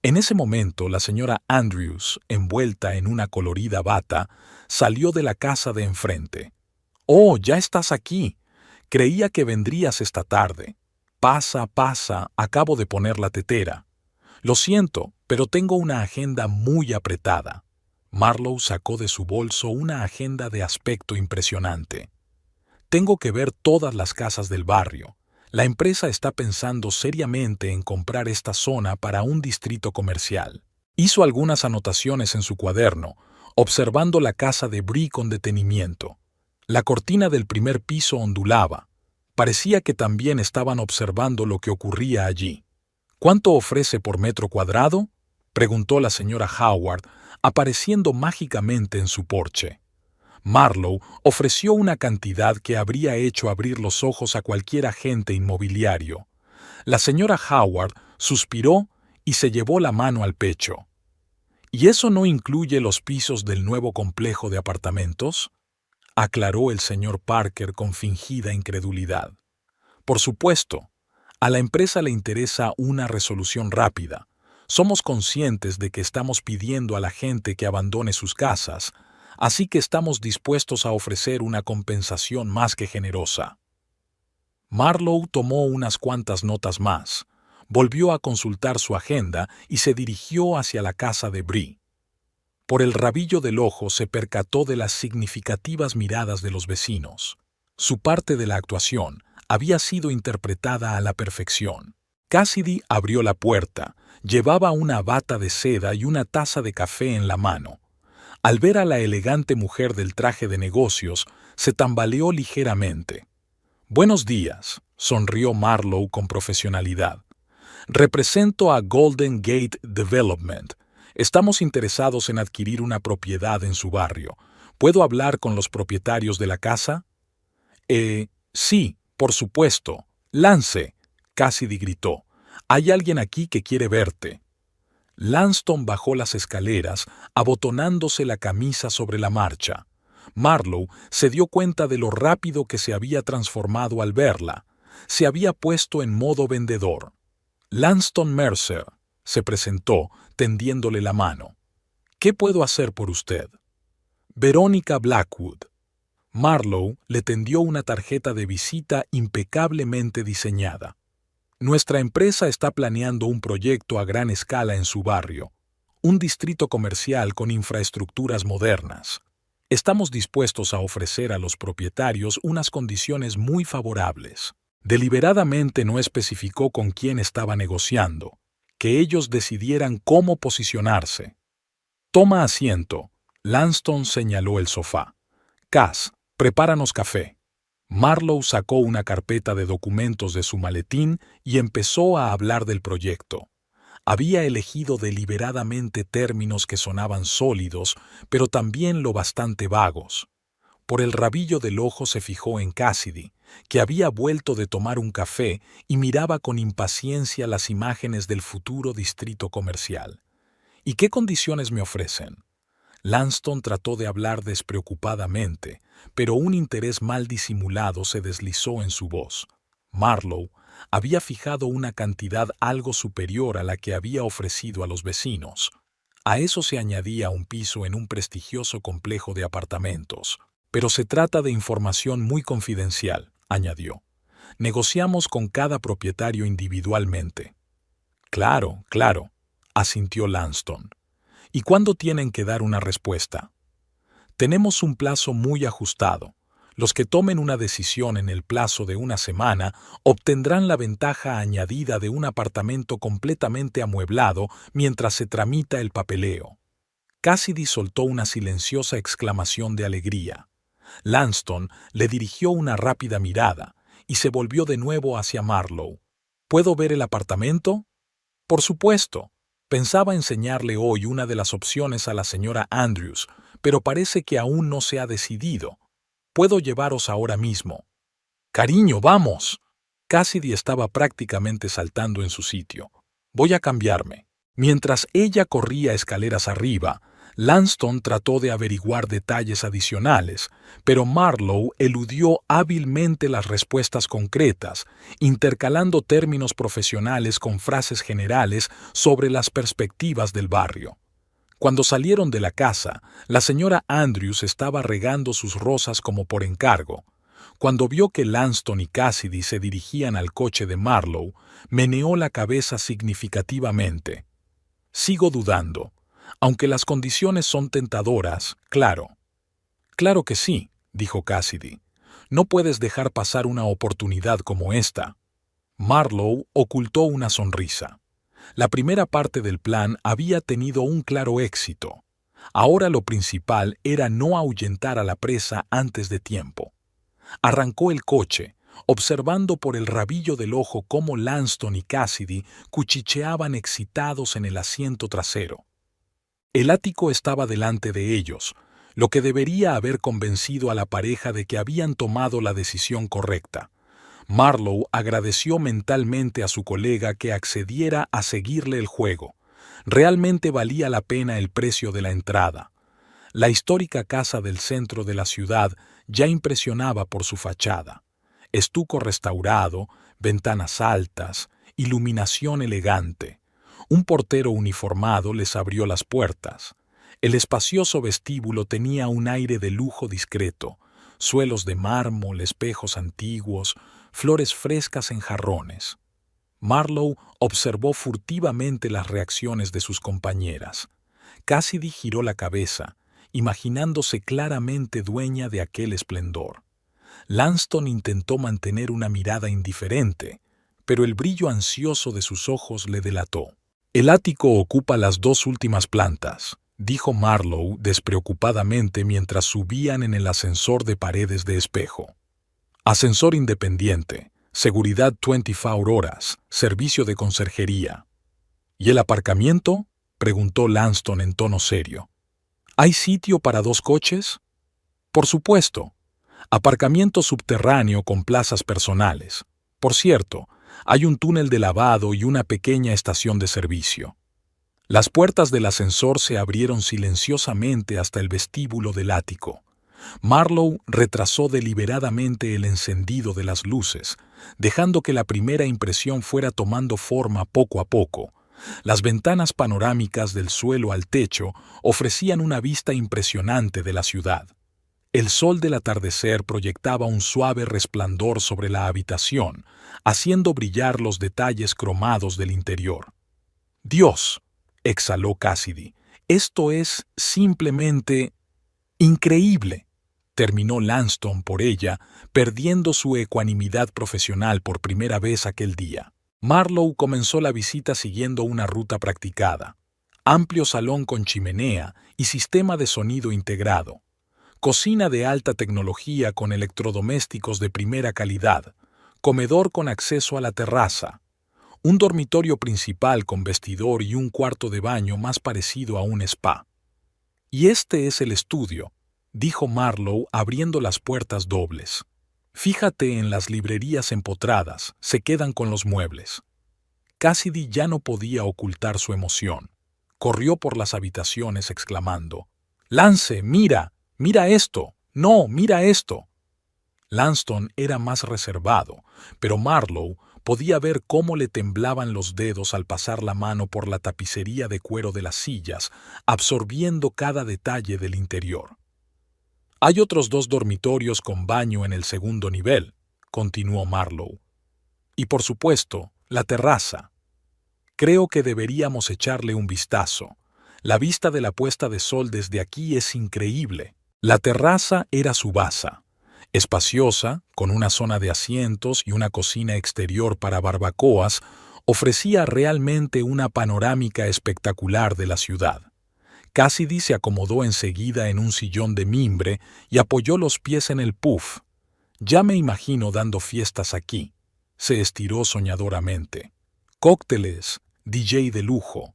En ese momento, la señora Andrews, envuelta en una colorida bata, salió de la casa de enfrente. «Oh, ya estás aquí. Creía que vendrías esta tarde. Pasa, pasa, acabo de poner la tetera. Lo siento, pero tengo una agenda muy apretada». Marlowe sacó de su bolso una agenda de aspecto impresionante. «Tengo que ver todas las casas del barrio. La empresa está pensando seriamente en comprar esta zona para un distrito comercial». Hizo algunas anotaciones en su cuaderno, observando la casa de Bree con detenimiento. La cortina del primer piso ondulaba. Parecía que también estaban observando lo que ocurría allí. «¿Cuánto ofrece por metro cuadrado?», preguntó la señora Howard, apareciendo mágicamente en su porche. Marlowe ofreció una cantidad que habría hecho abrir los ojos a cualquier agente inmobiliario. La señora Howard suspiró y se llevó la mano al pecho. ¿Y eso no incluye los pisos del nuevo complejo de apartamentos?, aclaró el señor Parker con fingida incredulidad. Por supuesto, a la empresa le interesa una resolución rápida. Somos conscientes de que estamos pidiendo a la gente que abandone sus casas, así que estamos dispuestos a ofrecer una compensación más que generosa. Marlowe tomó unas cuantas notas más, volvió a consultar su agenda y se dirigió hacia la casa de Bree. Por el rabillo del ojo se percató de las significativas miradas de los vecinos. Su parte de la actuación había sido interpretada a la perfección. Cassidy abrió la puerta, llevaba una bata de seda y una taza de café en la mano. Al ver a la elegante mujer del traje de negocios, se tambaleó ligeramente. «Buenos días», sonrió Marlowe con profesionalidad. «Represento a Golden Gate Development. Estamos interesados en adquirir una propiedad en su barrio. ¿Puedo hablar con los propietarios de la casa?» Sí, por supuesto. Lance», Cassidy gritó. «Hay alguien aquí que quiere verte». Lanston bajó las escaleras, abotonándose la camisa sobre la marcha. Marlowe se dio cuenta de lo rápido que se había transformado al verla. Se había puesto en modo vendedor. «Lanston Mercer», se presentó, tendiéndole la mano. «¿Qué puedo hacer por usted?» «Verónica Blackwood». Marlowe le tendió una tarjeta de visita impecablemente diseñada. «Nuestra empresa está planeando un proyecto a gran escala en su barrio, un distrito comercial con infraestructuras modernas. Estamos dispuestos a ofrecer a los propietarios unas condiciones muy favorables». Deliberadamente no especificó con quién estaba negociando, que ellos decidieran cómo posicionarse. «Toma asiento», Lanston señaló el sofá. «Cass, prepáranos café». Marlowe sacó una carpeta de documentos de su maletín y empezó a hablar del proyecto. Había elegido deliberadamente términos que sonaban sólidos, pero también lo bastante vagos. Por el rabillo del ojo se fijó en Cassidy, que había vuelto de tomar un café y miraba con impaciencia las imágenes del futuro distrito comercial. «¿Y qué condiciones me ofrecen?» Lanston trató de hablar despreocupadamente, pero un interés mal disimulado se deslizó en su voz. Marlowe había fijado una cantidad algo superior a la que había ofrecido a los vecinos. A eso se añadía un piso en un prestigioso complejo de apartamentos. «Pero se trata de información muy confidencial», añadió. «Negociamos con cada propietario individualmente». «Claro, claro», asintió Lanston. «¿Y cuándo tienen que dar una respuesta?» «Tenemos un plazo muy ajustado. Los que tomen una decisión en el plazo de una semana obtendrán la ventaja añadida de un apartamento completamente amueblado mientras se tramita el papeleo». Cassidy soltó una silenciosa exclamación de alegría. Lanston le dirigió una rápida mirada y se volvió de nuevo hacia Marlowe. «¿Puedo ver el apartamento?» «Por supuesto. Pensaba enseñarle hoy una de las opciones a la señora Andrews, pero parece que aún no se ha decidido. Puedo llevaros ahora mismo». «Cariño, vamos». Cassidy estaba prácticamente saltando en su sitio. «Voy a cambiarme». Mientras ella corría escaleras arriba, Lanston trató de averiguar detalles adicionales, pero Marlowe eludió hábilmente las respuestas concretas, intercalando términos profesionales con frases generales sobre las perspectivas del barrio. Cuando salieron de la casa, la señora Andrews estaba regando sus rosas como por encargo. Cuando vio que Lanston y Cassidy se dirigían al coche de Marlowe, meneó la cabeza significativamente. «Sigo dudando. Aunque las condiciones son tentadoras, claro». «Claro que sí», dijo Cassidy. «No puedes dejar pasar una oportunidad como esta». Marlowe ocultó una sonrisa. La primera parte del plan había tenido un claro éxito. Ahora lo principal era no ahuyentar a la presa antes de tiempo. Arrancó el coche, observando por el rabillo del ojo cómo Lanston y Cassidy cuchicheaban excitados en el asiento trasero. El ático estaba delante de ellos, lo que debería haber convencido a la pareja de que habían tomado la decisión correcta. Marlowe agradeció mentalmente a su colega que accediera a seguirle el juego, Realmente valía la pena el precio de la entrada. La histórica casa del centro de la ciudad ya impresionaba por su fachada. Estuco restaurado, ventanas altas, iluminación elegante. Un portero uniformado les abrió las puertas. El espacioso vestíbulo tenía un aire de lujo discreto, suelos de mármol, espejos antiguos, flores frescas en jarrones. Marlowe observó furtivamente las reacciones de sus compañeras. Cassidy giró la cabeza, imaginándose claramente dueña de aquel esplendor. Lanston intentó mantener una mirada indiferente, pero el brillo ansioso de sus ojos le delató. «El ático ocupa las 2 últimas plantas», dijo Marlowe despreocupadamente mientras subían en el ascensor de paredes de espejo. «Ascensor independiente, seguridad 24 horas, servicio de conserjería». «¿Y el aparcamiento?», preguntó Lanston en tono serio. «¿Hay sitio para 2 coches?» «Por supuesto. Aparcamiento subterráneo con plazas personales. Por cierto, hay un túnel de lavado y una pequeña estación de servicio». Las puertas del ascensor se abrieron silenciosamente hasta el vestíbulo del ático. Marlowe retrasó deliberadamente el encendido de las luces, dejando que la primera impresión fuera tomando forma poco a poco. Las ventanas panorámicas del suelo al techo ofrecían una vista impresionante de la ciudad. El sol del atardecer proyectaba un suave resplandor sobre la habitación, haciendo brillar los detalles cromados del interior. «Dios», exhaló Cassidy, «esto es simplemente increíble», terminó Lanston por ella, perdiendo su ecuanimidad profesional por primera vez aquel día. Marlowe comenzó la visita siguiendo una ruta practicada. Amplio salón con chimenea y sistema de sonido integrado. Cocina de alta tecnología con electrodomésticos de primera calidad. Comedor con acceso a la terraza. Un dormitorio principal con vestidor y un cuarto de baño más parecido a un spa. «Y este es el estudio», dijo Marlowe abriendo las puertas dobles. «Fíjate en las librerías empotradas, se quedan con los muebles». Cassidy ya no podía ocultar su emoción. Corrió por las habitaciones exclamando: «Lance, mira, mira esto, no, mira esto». Lanston era más reservado, pero Marlowe podía ver cómo le temblaban los dedos al pasar la mano por la tapicería de cuero de las sillas, absorbiendo cada detalle del interior. «Hay otros 2 dormitorios con baño en el segundo nivel», continuó Marlowe. «Y por supuesto, la terraza. Creo que deberíamos echarle un vistazo. La vista de la puesta de sol desde aquí es increíble». La terraza era su base. Espaciosa, con una zona de asientos y una cocina exterior para barbacoas, ofrecía realmente una panorámica espectacular de la ciudad. Cassidy se acomodó enseguida en un sillón de mimbre y apoyó los pies en el puff. «Ya me imagino dando fiestas aquí», se estiró soñadoramente. «Cócteles, DJ de lujo.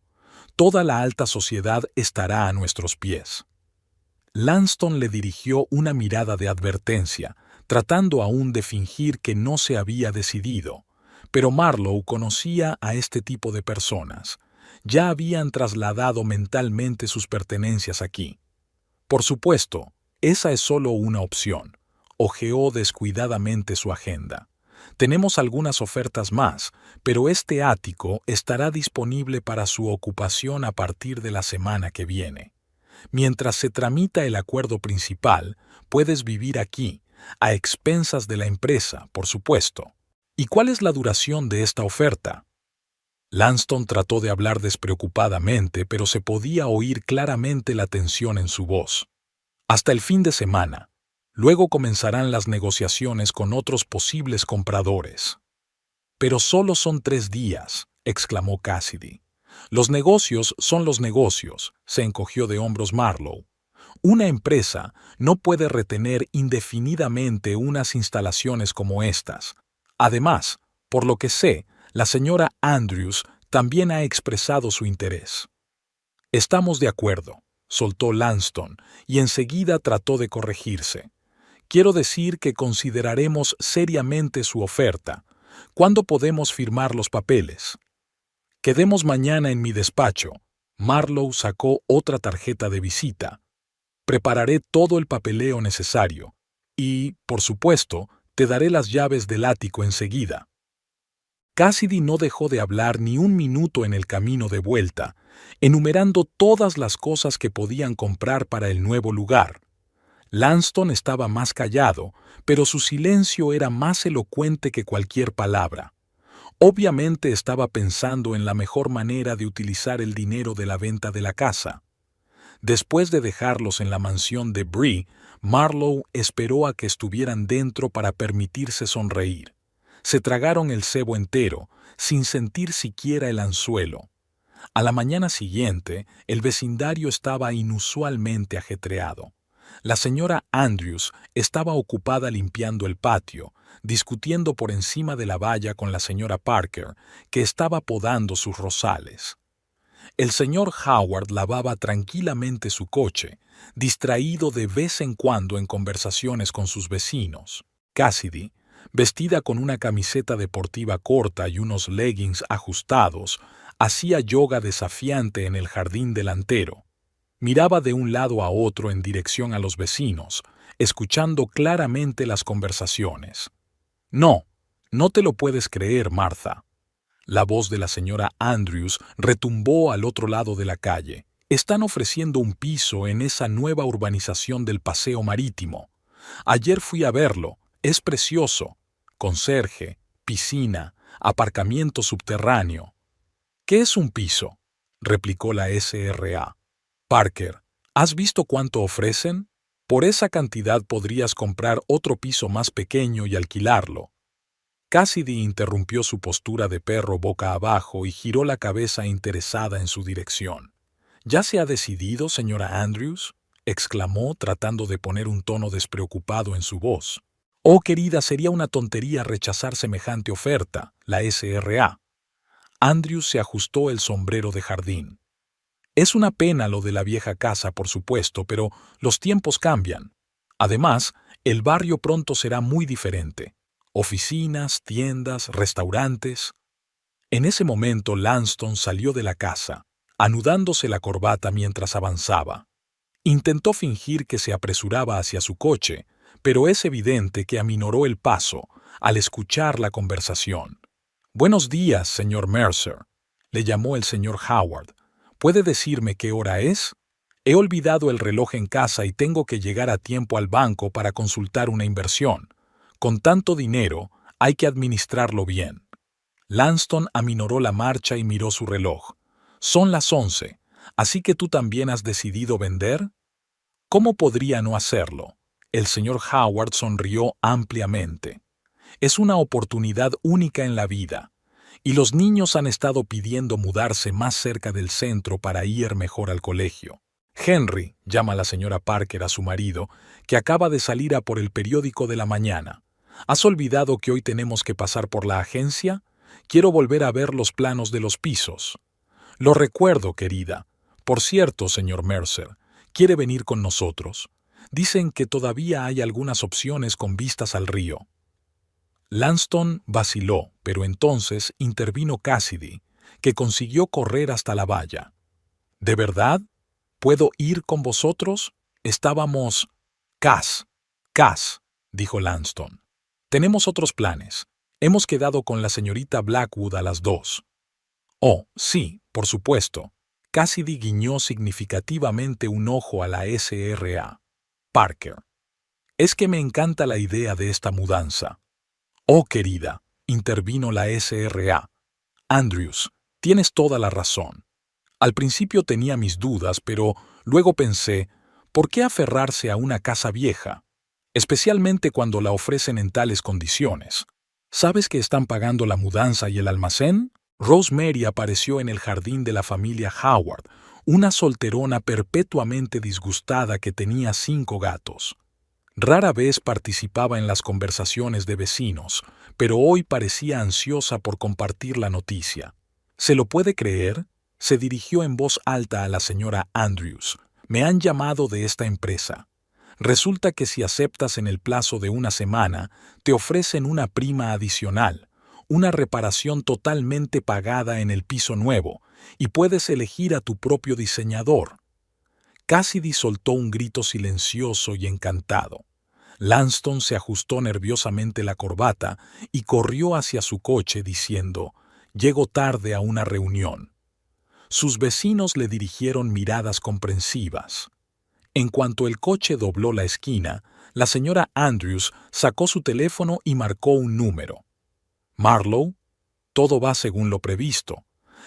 Toda la alta sociedad estará a nuestros pies». Lanston le dirigió una mirada de advertencia, tratando aún de fingir que no se había decidido. Pero Marlowe conocía a este tipo de personas. Ya habían trasladado mentalmente sus pertenencias aquí. «Por supuesto, esa es solo una opción», hojeó descuidadamente su agenda. «Tenemos algunas ofertas más, pero este ático estará disponible para su ocupación a partir de la semana que viene. Mientras se tramita el acuerdo principal, puedes vivir aquí, a expensas de la empresa, por supuesto». «¿Y cuál es la duración de esta oferta?». Lanston trató de hablar despreocupadamente, pero se podía oír claramente la tensión en su voz. «Hasta el fin de semana. Luego comenzarán las negociaciones con otros posibles compradores». «Pero solo son 3 días», exclamó Cassidy. «Los negocios son los negocios», se encogió de hombros Marlowe. «Una empresa no puede retener indefinidamente unas instalaciones como estas. Además, por lo que sé, la señora Andrews también ha expresado su interés». «Estamos de acuerdo», soltó Lanston, y enseguida trató de corregirse. «Quiero decir que consideraremos seriamente su oferta. ¿Cuándo podemos firmar los papeles?» «Quedemos mañana en mi despacho», Marlowe sacó otra tarjeta de visita. Prepararé todo el papeleo necesario y, por supuesto, te daré las llaves del ático enseguida. Cassidy no dejó de hablar ni un minuto en el camino de vuelta, enumerando todas las cosas que podían comprar para el nuevo lugar. Lanston estaba más callado, pero su silencio era más elocuente que cualquier palabra. Obviamente estaba pensando en la mejor manera de utilizar el dinero de la venta de la casa. Después de dejarlos en la mansión de Bree, Marlowe esperó a que estuvieran dentro para permitirse sonreír. Se tragaron el cebo entero, sin sentir siquiera el anzuelo. A la mañana siguiente, el vecindario estaba inusualmente ajetreado. La señora Andrews estaba ocupada limpiando el patio, discutiendo por encima de la valla con la señora Parker, que estaba podando sus rosales. El señor Howard lavaba tranquilamente su coche, distraído de vez en cuando en conversaciones con sus vecinos. Cassidy, vestida con una camiseta deportiva corta y unos leggings ajustados, hacía yoga desafiante en el jardín delantero. Miraba de un lado a otro en dirección a los vecinos, escuchando claramente las conversaciones. No, no te lo puedes creer, Martha. La voz de la señora Andrews retumbó al otro lado de la calle. Están ofreciendo un piso en esa nueva urbanización del Paseo Marítimo. Ayer fui a verlo. Es precioso. Conserje, piscina, aparcamiento subterráneo. ¿Qué es un piso?, replicó la SRA. Parker, ¿has visto cuánto ofrecen? Por esa cantidad podrías comprar otro piso más pequeño y alquilarlo. Cassidy interrumpió su postura de perro boca abajo y giró la cabeza interesada en su dirección. ¿Ya se ha decidido, señora Andrews?, exclamó, tratando de poner un tono despreocupado en su voz. Oh, querida, sería una tontería rechazar semejante oferta, la SRA. Andrews se ajustó el sombrero de jardín. Es una pena lo de la vieja casa, por supuesto, pero los tiempos cambian. Además, el barrio pronto será muy diferente. Oficinas, tiendas, restaurantes. En ese momento Lanston salió de la casa, anudándose la corbata mientras avanzaba. Intentó fingir que se apresuraba hacia su coche, pero es evidente que aminoró el paso al escuchar la conversación. «Buenos días, señor Mercer», le llamó el señor Howard. «¿Puede decirme qué hora es? He olvidado el reloj en casa y tengo que llegar a tiempo al banco para consultar una inversión. Con tanto dinero, hay que administrarlo bien». Lanston aminoró la marcha y miró su reloj. «Son las 11, ¿así que tú también has decidido vender?» «¿Cómo podría no hacerlo?». El señor Howard sonrió ampliamente. «Es una oportunidad única en la vida, y los niños han estado pidiendo mudarse más cerca del centro para ir mejor al colegio. Henry», llama la señora Parker a su marido, que acaba de salir a por el periódico de la mañana. «¿Has olvidado que hoy tenemos que pasar por la agencia? Quiero volver a ver los planos de los pisos». «Lo recuerdo, querida. Por cierto, señor Mercer, ¿quiere venir con nosotros? Dicen que todavía hay algunas opciones con vistas al río». Lanston vaciló, pero entonces intervino Cassidy, que consiguió correr hasta la valla. «¿De verdad? ¿Puedo ir con vosotros? Estábamos...» «Cass, dijo Lanston. «Tenemos otros planes. Hemos quedado con la señorita Blackwood a las 2». «Oh, sí, por supuesto». Cassidy guiñó significativamente un ojo a la SRA. «Parker, es que me encanta la idea de esta mudanza». «Oh, querida», intervino la SRA. «Andrews, tienes toda la razón. Al principio tenía mis dudas, pero luego pensé, ¿por qué aferrarse a una casa vieja? Especialmente cuando la ofrecen en tales condiciones. ¿Sabes que están pagando la mudanza y el almacén?» Rosemary apareció en el jardín de la familia Howard, una solterona perpetuamente disgustada que tenía 5 gatos. Rara vez participaba en las conversaciones de vecinos, pero hoy parecía ansiosa por compartir la noticia. «¿Se lo puede creer?», se dirigió en voz alta a la señora Andrews. «Me han llamado de esta empresa. Resulta que si aceptas en el plazo de una semana, te ofrecen una prima adicional, una reparación totalmente pagada en el piso nuevo, y puedes elegir a tu propio diseñador. Cassidy soltó un grito silencioso y encantado. Lanston se ajustó nerviosamente la corbata y corrió hacia su coche diciendo: «Llego tarde a una reunión». Sus vecinos le dirigieron miradas comprensivas. En cuanto el coche dobló la esquina, la señora Andrews sacó su teléfono y marcó un número. «Marlowe, todo va según lo previsto.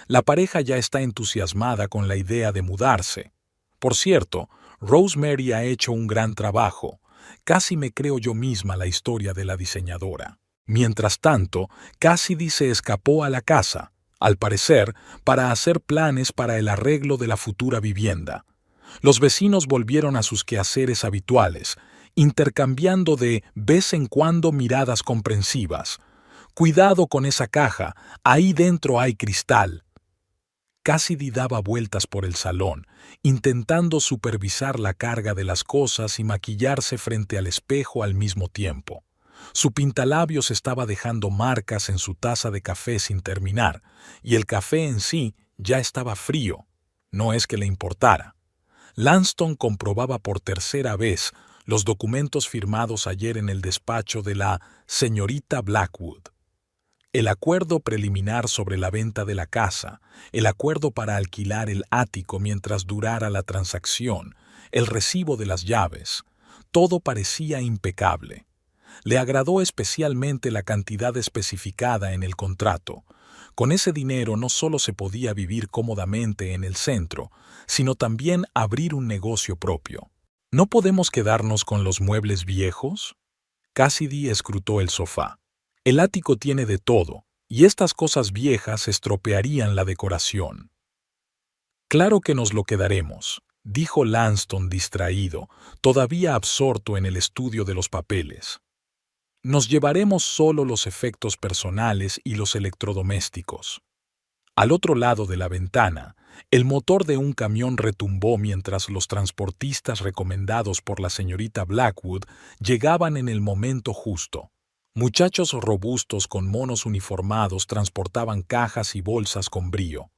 La pareja ya está entusiasmada con la idea de mudarse. Por cierto, Rosemary ha hecho un gran trabajo. Casi me creo yo misma la historia de la diseñadora». Mientras tanto, Cassidy se escapó a la casa, al parecer, para hacer planes para el arreglo de la futura vivienda. Los vecinos volvieron a sus quehaceres habituales, intercambiando de vez en cuando miradas comprensivas. «Cuidado con esa caja, ahí dentro hay cristal». Cassidy daba vueltas por el salón, intentando supervisar la carga de las cosas y maquillarse frente al espejo al mismo tiempo. Su pintalabios estaba dejando marcas en su taza de café sin terminar, y el café en sí ya estaba frío. No es que le importara. Lanston comprobaba por tercera vez los documentos firmados ayer en el despacho de la señorita Blackwood. El acuerdo preliminar sobre la venta de la casa, el acuerdo para alquilar el ático mientras durara la transacción, el recibo de las llaves, todo parecía impecable. Le agradó especialmente la cantidad especificada en el contrato. Con ese dinero no solo se podía vivir cómodamente en el centro, sino también abrir un negocio propio. ¿No podemos quedarnos con los muebles viejos? Cassidy escrutó el sofá. El ático tiene de todo, y estas cosas viejas estropearían la decoración. «Claro que nos lo quedaremos», dijo Lanston distraído, todavía absorto en el estudio de los papeles. «Nos llevaremos solo los efectos personales y los electrodomésticos». Al otro lado de la ventana, el motor de un camión retumbó mientras los transportistas recomendados por la señorita Blackwood llegaban en el momento justo. Muchachos robustos con monos uniformados transportaban cajas y bolsas con brío.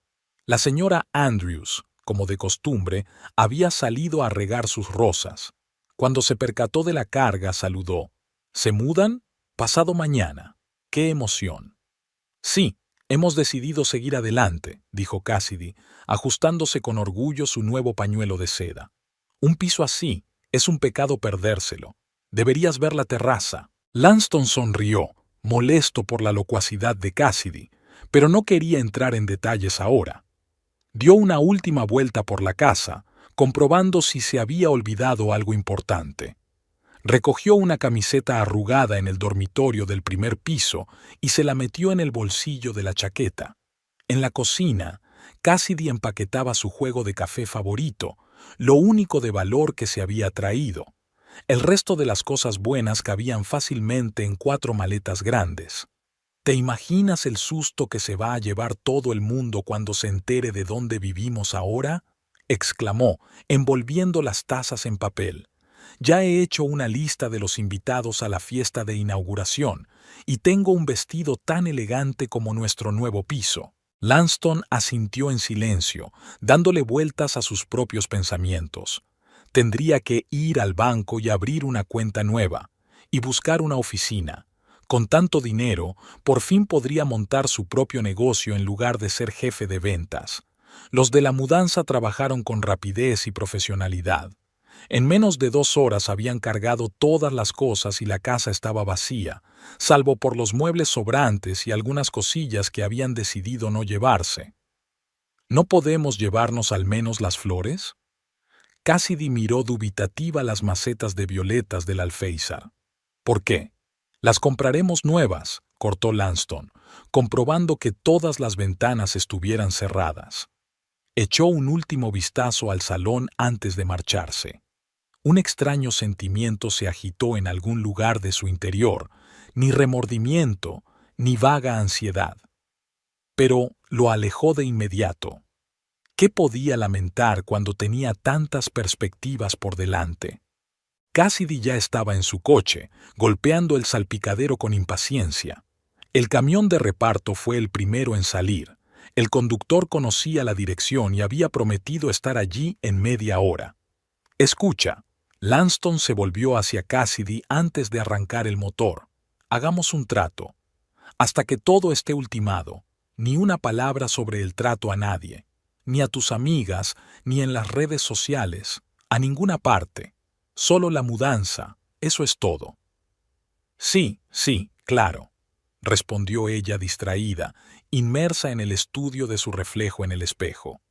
La señora Andrews, como de costumbre, había salido a regar sus rosas. Cuando se percató de la carga, saludó. «¿Se mudan? Pasado mañana. ¡Qué emoción!». «Sí, hemos decidido seguir adelante», dijo Cassidy, ajustándose con orgullo su nuevo pañuelo de seda. «Un piso así, es un pecado perdérselo. Deberías ver la terraza». Lanston sonrió, molesto por la locuacidad de Cassidy, pero no quería entrar en detalles ahora. Dio una última vuelta por la casa, comprobando si se había olvidado algo importante. Recogió una camiseta arrugada en el dormitorio del primer piso y se la metió en el bolsillo de la chaqueta. En la cocina, Cassidy empaquetaba su juego de café favorito, lo único de valor que se había traído. El resto de las cosas buenas cabían fácilmente en 4 maletas grandes. ¿Te imaginas el susto que se va a llevar todo el mundo cuando se entere de dónde vivimos ahora?, exclamó, envolviendo las tazas en papel. «Ya he hecho una lista de los invitados a la fiesta de inauguración y tengo un vestido tan elegante como nuestro nuevo piso». Lanston asintió en silencio, dándole vueltas a sus propios pensamientos. Tendría que ir al banco y abrir una cuenta nueva, y buscar una oficina. Con tanto dinero, por fin podría montar su propio negocio en lugar de ser jefe de ventas. Los de la mudanza trabajaron con rapidez y profesionalidad. En menos de 2 horas habían cargado todas las cosas y la casa estaba vacía, salvo por los muebles sobrantes y algunas cosillas que habían decidido no llevarse. ¿No podemos llevarnos al menos las flores? Cassidy miró dubitativa las macetas de violetas del alféizar. «¿Por qué? Las compraremos nuevas», cortó Lanston, comprobando que todas las ventanas estuvieran cerradas. Echó un último vistazo al salón antes de marcharse. Un extraño sentimiento se agitó en algún lugar de su interior, ni remordimiento, ni vaga ansiedad. Pero lo alejó de inmediato. ¿Qué podía lamentar cuando tenía tantas perspectivas por delante? Cassidy ya estaba en su coche, golpeando el salpicadero con impaciencia. El camión de reparto fue el primero en salir. El conductor conocía la dirección y había prometido estar allí en media hora. Escucha. Lanston se volvió hacia Cassidy antes de arrancar el motor. Hagamos un trato. Hasta que todo esté ultimado, ni una palabra sobre el trato a nadie, ni a tus amigas, ni en las redes sociales, a ninguna parte. Solo la mudanza, eso es todo. Sí, sí, claro, respondió ella distraída, inmersa en el estudio de su reflejo en el espejo.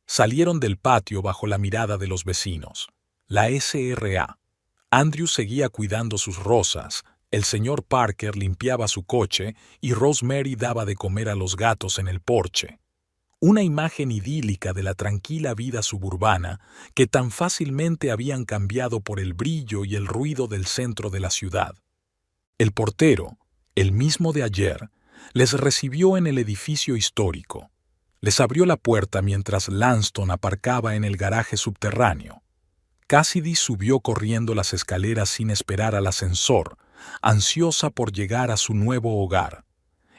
Salieron del patio bajo la mirada de los vecinos. La SRA. Andrew seguía cuidando sus rosas, el señor Parker limpiaba su coche y Rosemary daba de comer a los gatos en el porche. Una imagen idílica de la tranquila vida suburbana que tan fácilmente habían cambiado por el brillo y el ruido del centro de la ciudad. El portero, el mismo de ayer, les recibió en el edificio histórico. Les abrió la puerta mientras Lanston aparcaba en el garaje subterráneo. Cassidy subió corriendo las escaleras sin esperar al ascensor, ansiosa por llegar a su nuevo hogar.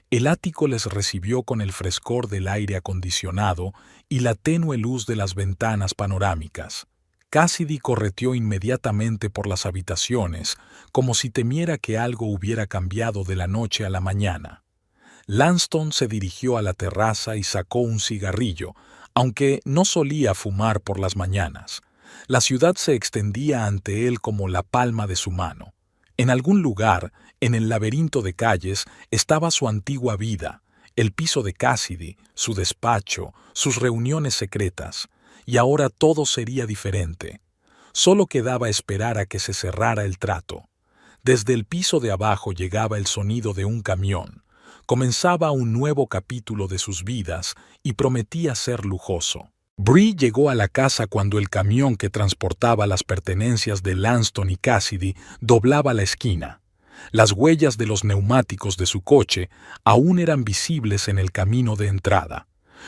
El ático les recibió con el frescor del aire acondicionado y la tenue luz de las ventanas panorámicas. Cassidy correteó inmediatamente por las habitaciones, como si temiera que algo hubiera cambiado de la noche a la mañana. Lanston se dirigió a la terraza y sacó un cigarrillo, aunque no solía fumar por las mañanas. La ciudad se extendía ante él como la palma de su mano. En algún lugar, en el laberinto de calles, estaba su antigua vida, el piso de Cassidy, su despacho, sus reuniones secretas. Y ahora todo sería diferente. Solo quedaba esperar a que se cerrara el trato. Desde el piso de abajo llegaba el sonido de un camión. Comenzaba un nuevo capítulo de sus vidas y prometía ser lujoso. Bree llegó a la casa cuando el camión que transportaba las pertenencias de Lanston y Cassidy doblaba la esquina. Las huellas de los neumáticos de su coche aún eran visibles en el camino de entrada.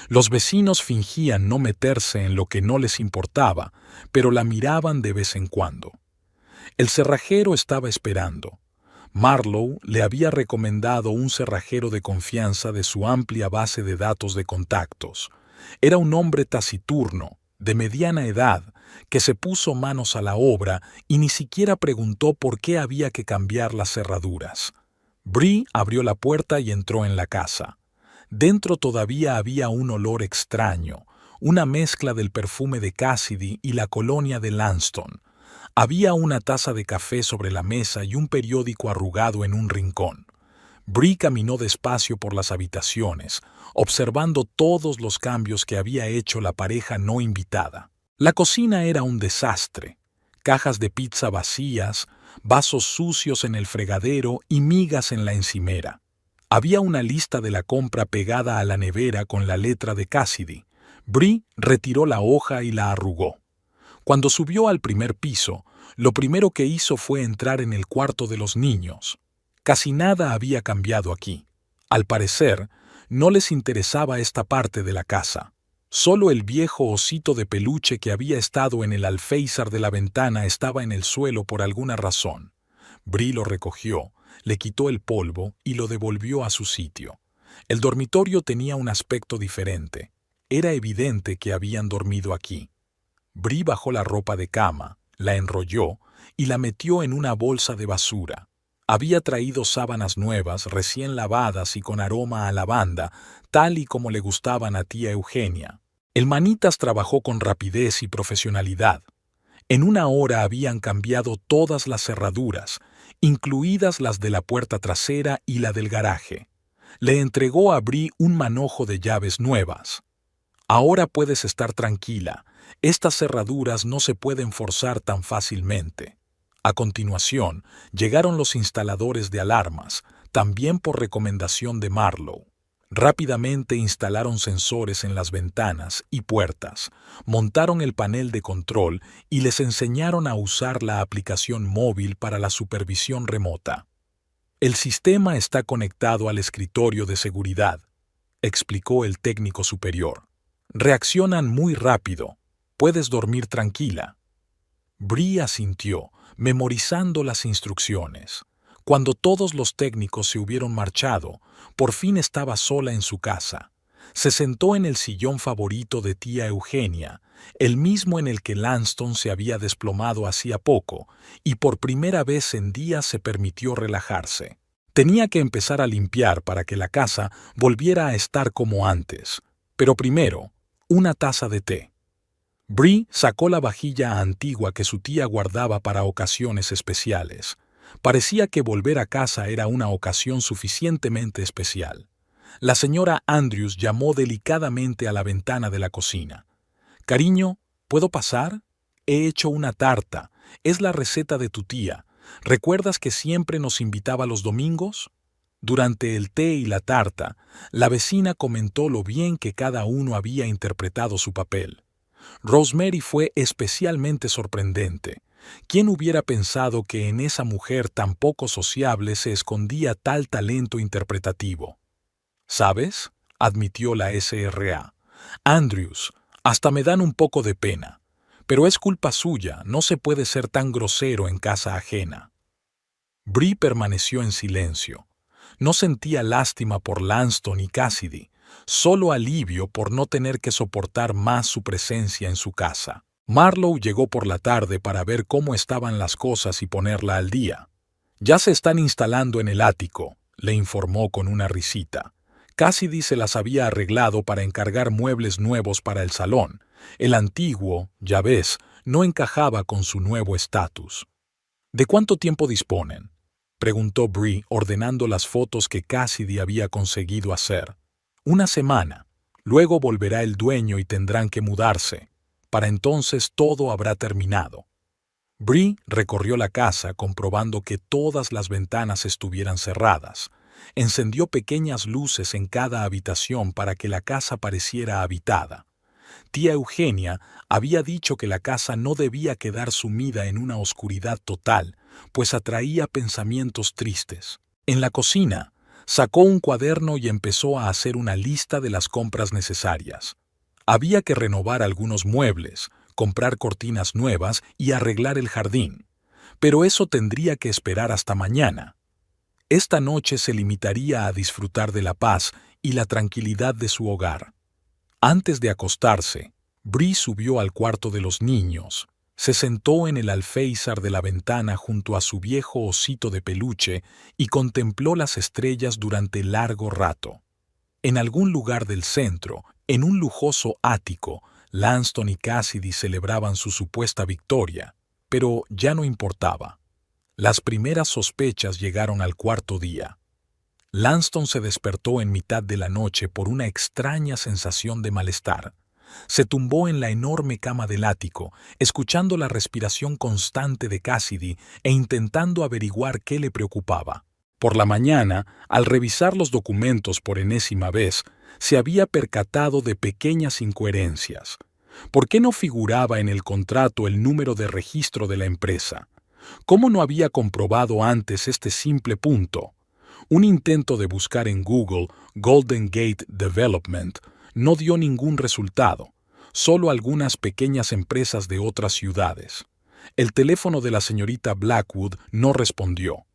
Los vecinos fingían no meterse en lo que no les importaba, pero la miraban de vez en cuando. El cerrajero estaba esperando. Marlowe le había recomendado un cerrajero de confianza de su amplia base de datos de contactos. Era un hombre taciturno, de mediana edad, que se puso manos a la obra y ni siquiera preguntó por qué había que cambiar las cerraduras. Bree abrió la puerta y entró en la casa. Dentro todavía había un olor extraño, una mezcla del perfume de Cassidy y la colonia de Lanston. Había una taza de café sobre la mesa y un periódico arrugado en un rincón. Bree caminó despacio por las habitaciones, observando todos los cambios que había hecho la pareja no invitada. La cocina era un desastre. Cajas de pizza vacías, vasos sucios en el fregadero y migas en la encimera. Había una lista de la compra pegada a la nevera con la letra de Cassidy. Bree retiró la hoja y la arrugó. Cuando subió al primer piso, lo primero que hizo fue entrar en el cuarto de los niños. Casi nada había cambiado aquí. Al parecer, no les interesaba esta parte de la casa. Solo el viejo osito de peluche que había estado en el alféizar de la ventana estaba en el suelo por alguna razón. Bree lo recogió, le quitó el polvo y lo devolvió a su sitio. El dormitorio tenía un aspecto diferente. Era evidente que habían dormido aquí. Bree bajó la ropa de cama, la enrolló y la metió en una bolsa de basura. Había traído sábanas nuevas, recién lavadas y con aroma a lavanda, tal y como le gustaban a tía Eugenia. El manitas trabajó con rapidez y profesionalidad. En una hora habían cambiado todas las cerraduras, incluidas las de la puerta trasera y la del garaje. Le entregó a Bree un manojo de llaves nuevas. Ahora puedes estar tranquila, estas cerraduras no se pueden forzar tan fácilmente. A continuación, llegaron los instaladores de alarmas, también por recomendación de Marlowe. Rápidamente instalaron sensores en las ventanas y puertas, montaron el panel de control y les enseñaron a usar la aplicación móvil para la supervisión remota. El sistema está conectado al escritorio de seguridad, explicó el técnico superior. Reaccionan muy rápido. Puedes dormir tranquila. Bree asintió, memorizando las instrucciones. Cuando todos los técnicos se hubieron marchado, por fin estaba sola en su casa. Se sentó en el sillón favorito de tía Eugenia, el mismo en el que Lanston se había desplomado hacía poco, y por primera vez en días se permitió relajarse. Tenía que empezar a limpiar para que la casa volviera a estar como antes. Pero primero, una taza de té. Bree sacó la vajilla antigua que su tía guardaba para ocasiones especiales. Parecía que volver a casa era una ocasión suficientemente especial. La señora Andrews llamó delicadamente a la ventana de la cocina. «Cariño, ¿puedo pasar? He hecho una tarta. Es la receta de tu tía. ¿Recuerdas que siempre nos invitaba los domingos?» Durante el té y la tarta, la vecina comentó lo bien que cada uno había interpretado su papel. Rosemary fue especialmente sorprendente. ¿Quién hubiera pensado que en esa mujer tan poco sociable se escondía tal talento interpretativo? «¿Sabes?», admitió la SRA. «Andrews, hasta me dan un poco de pena. Pero es culpa suya, no se puede ser tan grosero en casa ajena». Bree permaneció en silencio. No sentía lástima por Lanston y Cassidy, solo alivio por no tener que soportar más su presencia en su casa. Marlowe llegó por la tarde para ver cómo estaban las cosas y ponerla al día. «Ya se están instalando en el ático», le informó con una risita. Cassidy se las había arreglado para encargar muebles nuevos para el salón. El antiguo, ya ves, no encajaba con su nuevo estatus. «¿De cuánto tiempo disponen?», preguntó Bree, ordenando las fotos que Cassidy había conseguido hacer. «Una semana. Luego volverá el dueño y tendrán que mudarse. Para entonces todo habrá terminado». Bree recorrió la casa comprobando que todas las ventanas estuvieran cerradas. Encendió pequeñas luces en cada habitación para que la casa pareciera habitada. Tía Eugenia había dicho que la casa no debía quedar sumida en una oscuridad total, pues atraía pensamientos tristes. En la cocina, sacó un cuaderno y empezó a hacer una lista de las compras necesarias. Había que renovar algunos muebles, comprar cortinas nuevas y arreglar el jardín. Pero eso tendría que esperar hasta mañana. Esta noche se limitaría a disfrutar de la paz y la tranquilidad de su hogar. Antes de acostarse, Bree subió al cuarto de los niños. Se sentó en el alféizar de la ventana junto a su viejo osito de peluche y contempló las estrellas durante largo rato. En algún lugar del centro, en un lujoso ático, Lanston y Cassidy celebraban su supuesta victoria, pero ya no importaba. Las primeras sospechas llegaron al cuarto día. Lanston se despertó en mitad de la noche por una extraña sensación de malestar. Se tumbó en la enorme cama del ático, escuchando la respiración constante de Cassidy e intentando averiguar qué le preocupaba. Por la mañana, al revisar los documentos por enésima vez, se había percatado de pequeñas incoherencias. ¿Por qué no figuraba en el contrato el número de registro de la empresa? ¿Cómo no había comprobado antes este simple punto? Un intento de buscar en Google Golden Gate Development no dio ningún resultado, solo algunas pequeñas empresas de otras ciudades. El teléfono de la señorita Blackwood no respondió.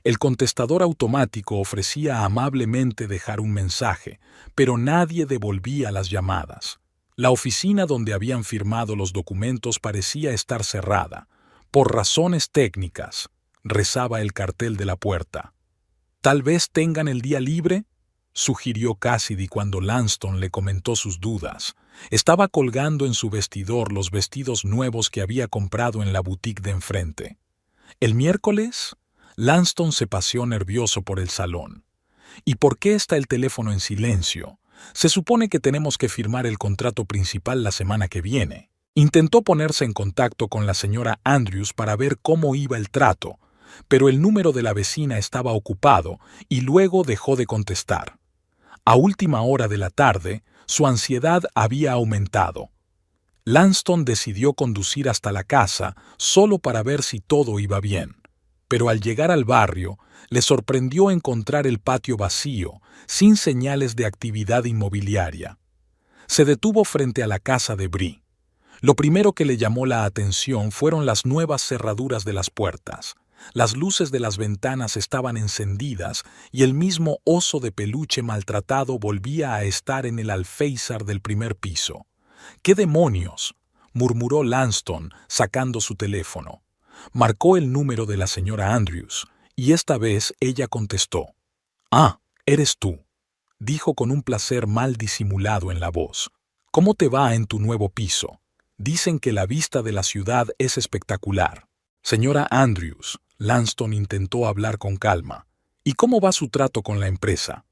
El contestador automático ofrecía amablemente dejar un mensaje, pero nadie devolvía las llamadas. La oficina donde habían firmado los documentos parecía estar cerrada. «Por razones técnicas», rezaba el cartel de la puerta. «¿Tal vez tengan el día libre?», sugirió Cassidy cuando Lanston le comentó sus dudas. Estaba colgando en su vestidor los vestidos nuevos que había comprado en la boutique de enfrente. «¿El miércoles?». Lanston se paseó nervioso por el salón. «¿Y por qué está el teléfono en silencio? Se supone que tenemos que firmar el contrato principal la semana que viene». Intentó ponerse en contacto con la señora Andrews para ver cómo iba el trato, pero el número de la vecina estaba ocupado y luego dejó de contestar. A última hora de la tarde, su ansiedad había aumentado. Lanston decidió conducir hasta la casa solo para ver si todo iba bien. Pero al llegar al barrio, le sorprendió encontrar el patio vacío, sin señales de actividad inmobiliaria. Se detuvo frente a la casa de Bree. Lo primero que le llamó la atención fueron las nuevas cerraduras de las puertas. Las luces de las ventanas estaban encendidas y el mismo oso de peluche maltratado volvía a estar en el alféizar del primer piso. —¿Qué demonios? —murmuró Lanston, sacando su teléfono. Marcó el número de la señora Andrews, y esta vez ella contestó. —Ah, eres tú —dijo con un placer mal disimulado en la voz. —¿Cómo te va en tu nuevo piso? Dicen que la vista de la ciudad es espectacular. Señora Andrews, Lanston intentó hablar con calma. ¿Y cómo va su trato con la empresa?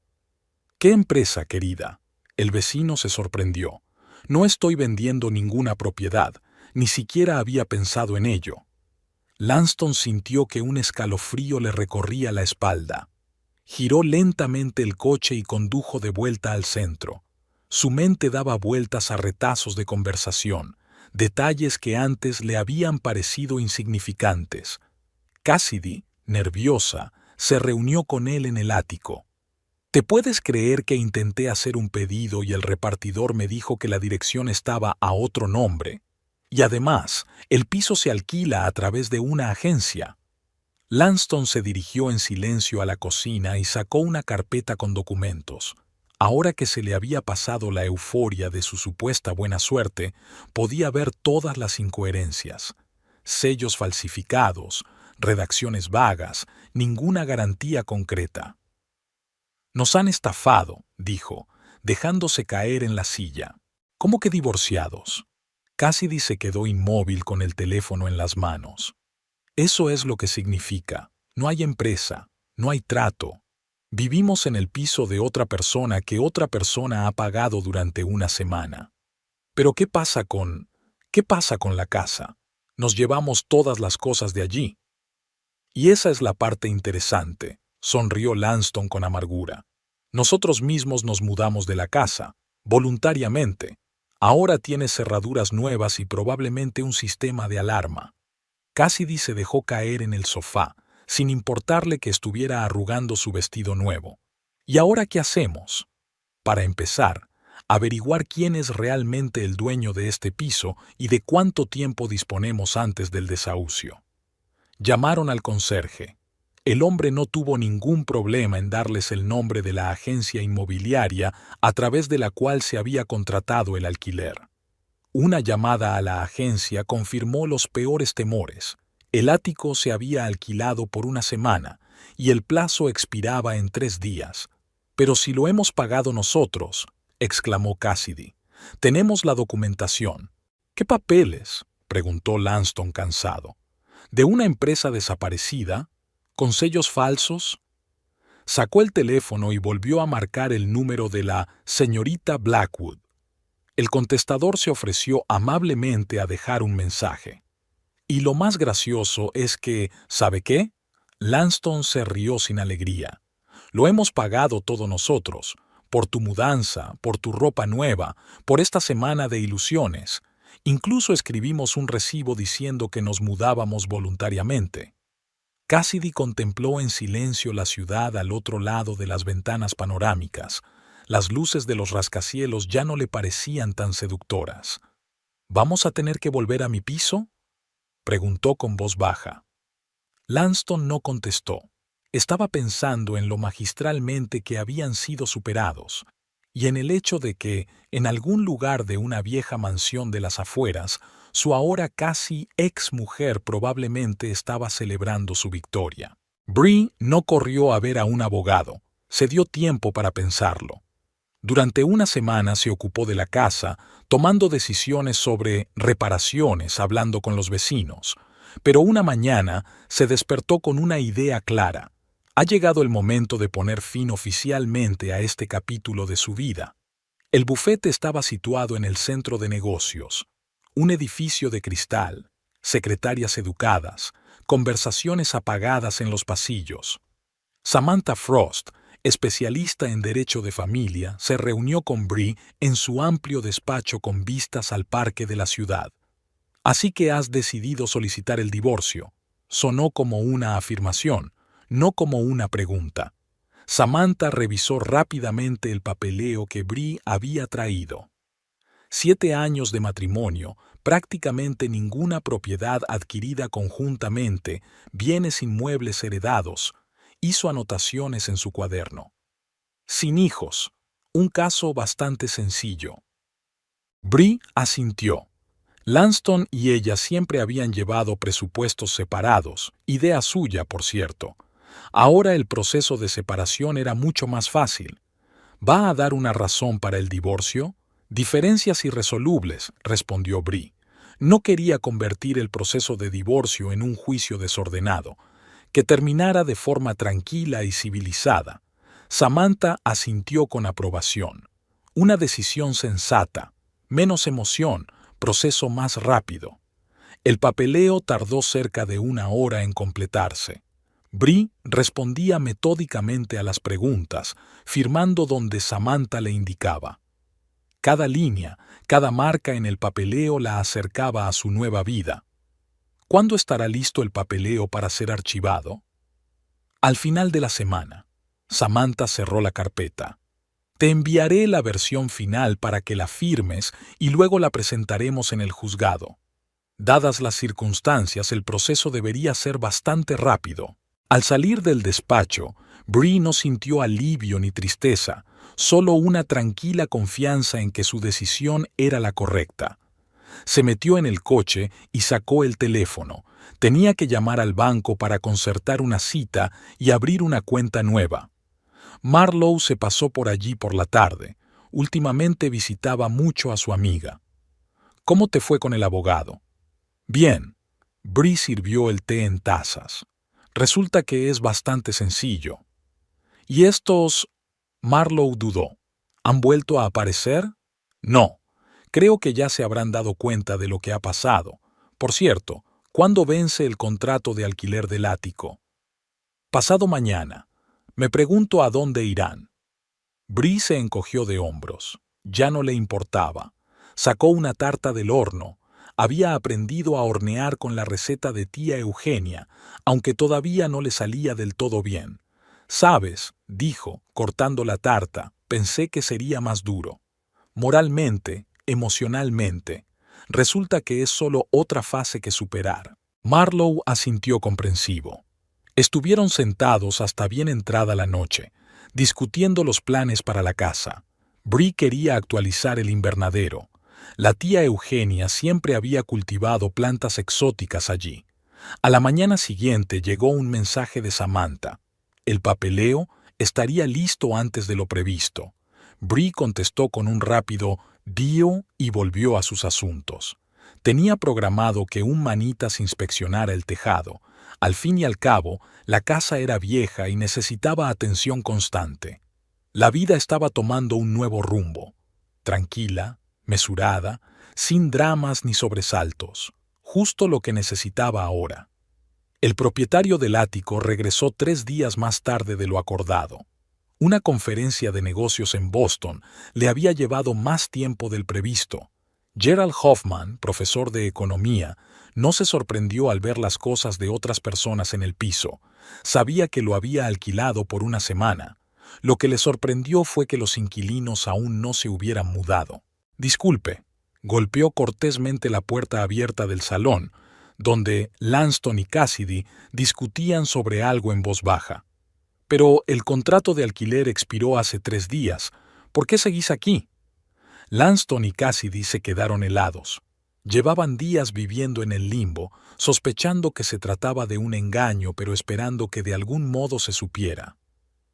—¿Qué empresa, querida? El vecino se sorprendió. No estoy vendiendo ninguna propiedad, ni siquiera había pensado en ello. Lanston sintió que un escalofrío le recorría la espalda. Giró lentamente el coche y condujo de vuelta al centro. Su mente daba vueltas a retazos de conversación, detalles que antes le habían parecido insignificantes. Cassidy, nerviosa, se reunió con él en el ático. ¿Te puedes creer que intenté hacer un pedido y el repartidor me dijo que la dirección estaba a otro nombre? Y además, el piso se alquila a través de una agencia. Lanston se dirigió en silencio a la cocina y sacó una carpeta con documentos. Ahora que se le había pasado la euforia de su supuesta buena suerte, podía ver todas las incoherencias. Sellos falsificados, redacciones vagas, ninguna garantía concreta. «Nos han estafado», dijo, dejándose caer en la silla. «¿Cómo que divorciados?» Cassidy se quedó inmóvil con el teléfono en las manos. Eso es lo que significa. No hay empresa, no hay trato. Vivimos en el piso de otra persona que otra persona ha pagado durante una semana. Pero ¿qué pasa con la casa? Nos llevamos todas las cosas de allí. Y esa es la parte interesante, sonrió Lanston con amargura. Nosotros mismos nos mudamos de la casa, voluntariamente. Ahora tiene cerraduras nuevas y probablemente un sistema de alarma. Cassidy se dejó caer en el sofá, sin importarle que estuviera arrugando su vestido nuevo. ¿Y ahora qué hacemos? Para empezar, averiguar quién es realmente el dueño de este piso y de cuánto tiempo disponemos antes del desahucio. Llamaron al conserje. El hombre no tuvo ningún problema en darles el nombre de la agencia inmobiliaria a través de la cual se había contratado el alquiler. Una llamada a la agencia confirmó los peores temores. El ático se había alquilado por una semana y el plazo expiraba en 3 días. «Pero si lo hemos pagado nosotros», exclamó Cassidy. «Tenemos la documentación». «¿Qué papeles?», preguntó Lanston cansado. «¿De una empresa desaparecida? ¿Con sellos falsos?». Sacó el teléfono y volvió a marcar el número de la señorita Blackwood. El contestador se ofreció amablemente a dejar un mensaje. Y lo más gracioso es que, ¿sabe qué? Lanston se rió sin alegría. Lo hemos pagado todo nosotros, por tu mudanza, por tu ropa nueva, por esta semana de ilusiones. Incluso escribimos un recibo diciendo que nos mudábamos voluntariamente. Cassidy contempló en silencio la ciudad al otro lado de las ventanas panorámicas. Las luces de los rascacielos ya no le parecían tan seductoras. ¿Vamos a tener que volver a mi piso?, preguntó con voz baja. Lanston no contestó. Estaba pensando en lo magistralmente que habían sido superados, y en el hecho de que, en algún lugar de una vieja mansión de las afueras, su ahora casi ex-mujer probablemente estaba celebrando su victoria. Bree no corrió a ver a un abogado. Se dio tiempo para pensarlo. Durante una semana se ocupó de la casa, tomando decisiones sobre reparaciones, hablando con los vecinos. Pero una mañana se despertó con una idea clara. Ha llegado el momento de poner fin oficialmente a este capítulo de su vida. El bufete estaba situado en el centro de negocios. Un edificio de cristal, secretarias educadas, conversaciones apagadas en los pasillos. Samantha Frost, especialista en derecho de familia, se reunió con Bree en su amplio despacho con vistas al parque de la ciudad. «Así que has decidido solicitar el divorcio», sonó como una afirmación, no como una pregunta. Samantha revisó rápidamente el papeleo que Bree había traído. 7 años de matrimonio, prácticamente ninguna propiedad adquirida conjuntamente, bienes inmuebles heredados. Hizo anotaciones en su cuaderno. Sin hijos. Un caso bastante sencillo. Bree asintió. Lanston y ella siempre habían llevado presupuestos separados, idea suya, por cierto. Ahora el proceso de separación era mucho más fácil. ¿Va a dar una razón para el divorcio? Diferencias irresolubles, respondió Bree. No quería convertir el proceso de divorcio en un juicio desordenado, que terminara de forma tranquila y civilizada. Samantha asintió con aprobación. Una decisión sensata, menos emoción, proceso más rápido. El papeleo tardó cerca de 1 hora en completarse. Bree respondía metódicamente a las preguntas, firmando donde Samantha le indicaba. Cada línea, cada marca en el papeleo la acercaba a su nueva vida. ¿Cuándo estará listo el papeleo para ser archivado? Al final de la semana. Samantha cerró la carpeta. Te enviaré la versión final para que la firmes y luego la presentaremos en el juzgado. Dadas las circunstancias, el proceso debería ser bastante rápido. Al salir del despacho, Bree no sintió alivio ni tristeza, solo una tranquila confianza en que su decisión era la correcta. Se metió en el coche y sacó el teléfono. Tenía que llamar al banco para concertar una cita y abrir una cuenta nueva. Marlowe se pasó por allí por la tarde. Últimamente visitaba mucho a su amiga. ¿Cómo te fue con el abogado? Bien. Bree sirvió el té en tazas. Resulta que es bastante sencillo. ¿Y estos? Marlowe dudó. ¿Han vuelto a aparecer? No. Creo que ya se habrán dado cuenta de lo que ha pasado. Por cierto, ¿cuándo vence el contrato de alquiler del ático? Pasado mañana. Me pregunto a dónde irán. Bree se encogió de hombros. Ya no le importaba. Sacó una tarta del horno. Había aprendido a hornear con la receta de tía Eugenia, aunque todavía no le salía del todo bien. «Sabes», dijo, cortando la tarta, «pensé que sería más duro. Moralmente, emocionalmente. Resulta que es solo otra fase que superar». Marlowe asintió comprensivo. Estuvieron sentados hasta bien entrada la noche, discutiendo los planes para la casa. Bree quería actualizar el invernadero. La tía Eugenia siempre había cultivado plantas exóticas allí. A la mañana siguiente llegó un mensaje de Samantha. El papeleo estaría listo antes de lo previsto. Bree contestó con un rápido «dio» y volvió a sus asuntos. Tenía programado que un manitas inspeccionara el tejado. Al fin y al cabo, la casa era vieja y necesitaba atención constante. La vida estaba tomando un nuevo rumbo. Tranquila, mesurada, sin dramas ni sobresaltos. Justo lo que necesitaba ahora. El propietario del ático regresó 3 días más tarde de lo acordado. Una conferencia de negocios en Boston le había llevado más tiempo del previsto. Gerald Hoffman, profesor de economía, no se sorprendió al ver las cosas de otras personas en el piso. Sabía que lo había alquilado por una semana. Lo que le sorprendió fue que los inquilinos aún no se hubieran mudado. «Disculpe», golpeó cortésmente la puerta abierta del salón, donde Lanston y Cassidy discutían sobre algo en voz baja. «Pero el contrato de alquiler expiró hace 3 días. ¿Por qué seguís aquí?» Lanston y Cassidy se quedaron helados. Llevaban días viviendo en el limbo, sospechando que se trataba de un engaño, pero esperando que de algún modo se supiera.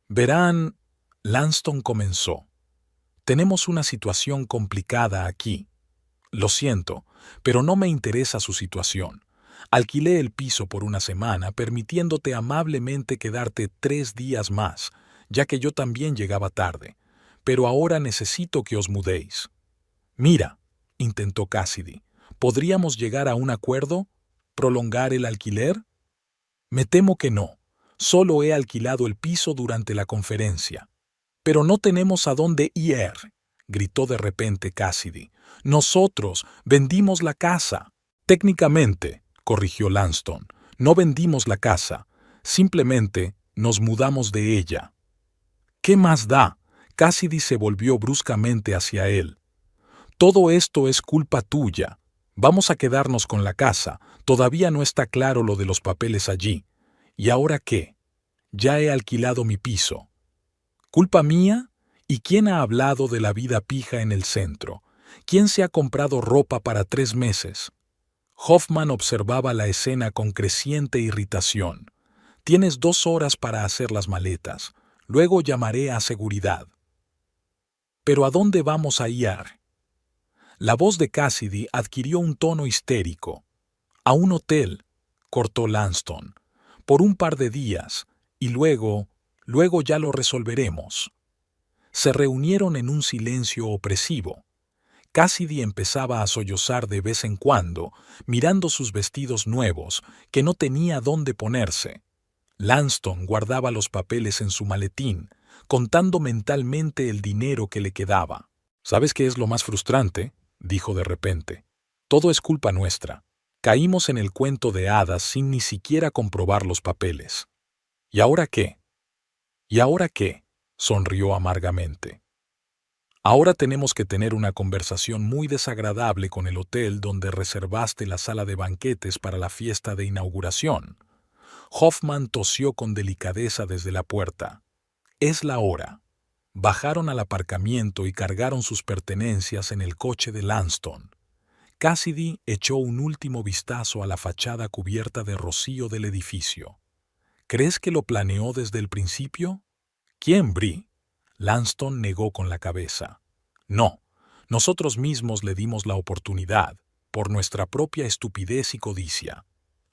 «Verán», Lanston comenzó. «Tenemos una situación complicada aquí. Lo siento, pero no me interesa su situación. Alquilé el piso por una semana, permitiéndote amablemente quedarte 3 días más, ya que yo también llegaba tarde. Pero ahora necesito que os mudéis». «Mira», intentó Cassidy, «¿podríamos llegar a un acuerdo? ¿Prolongar el alquiler?» «Me temo que no. Solo he alquilado el piso durante la conferencia». «Pero no tenemos a dónde ir», gritó de repente Cassidy. «Nosotros vendimos la casa». «Técnicamente», corrigió Lanston, «no vendimos la casa. Simplemente nos mudamos de ella». «¿Qué más da?». Cassidy se volvió bruscamente hacia él. Todo esto es culpa tuya. Vamos a quedarnos con la casa. Todavía no está claro lo de los papeles allí. ¿Y ahora qué? Ya he alquilado mi piso. ¿Culpa mía? ¿Y quién ha hablado de la vida pija en el centro? ¿Quién se ha comprado ropa para 3 meses? Hoffman observaba la escena con creciente irritación. Tienes 2 horas para hacer las maletas. Luego llamaré a seguridad. ¿Pero a dónde vamos a ir? La voz de Cassidy adquirió un tono histérico. A un hotel, cortó Lanston. Por un par de días, y luego ya lo resolveremos. Se reunieron en un silencio opresivo. Cassidy empezaba a sollozar de vez en cuando, mirando sus vestidos nuevos, que no tenía dónde ponerse. Lanston guardaba los papeles en su maletín, contando mentalmente el dinero que le quedaba. ¿Sabes qué es lo más frustrante?, dijo de repente. Todo es culpa nuestra. Caímos en el cuento de hadas sin ni siquiera comprobar los papeles. ¿Y ahora qué? ¿Y ahora qué?, sonrió amargamente. Ahora tenemos que tener una conversación muy desagradable con el hotel donde reservaste la sala de banquetes para la fiesta de inauguración. Hoffman tosió con delicadeza desde la puerta. Es la hora. Bajaron al aparcamiento y cargaron sus pertenencias en el coche de Lanston. Cassidy echó un último vistazo a la fachada cubierta de rocío del edificio. ¿Crees que lo planeó desde el principio? ¿Quién, Bree? Lanston negó con la cabeza. No, nosotros mismos le dimos la oportunidad, por nuestra propia estupidez y codicia.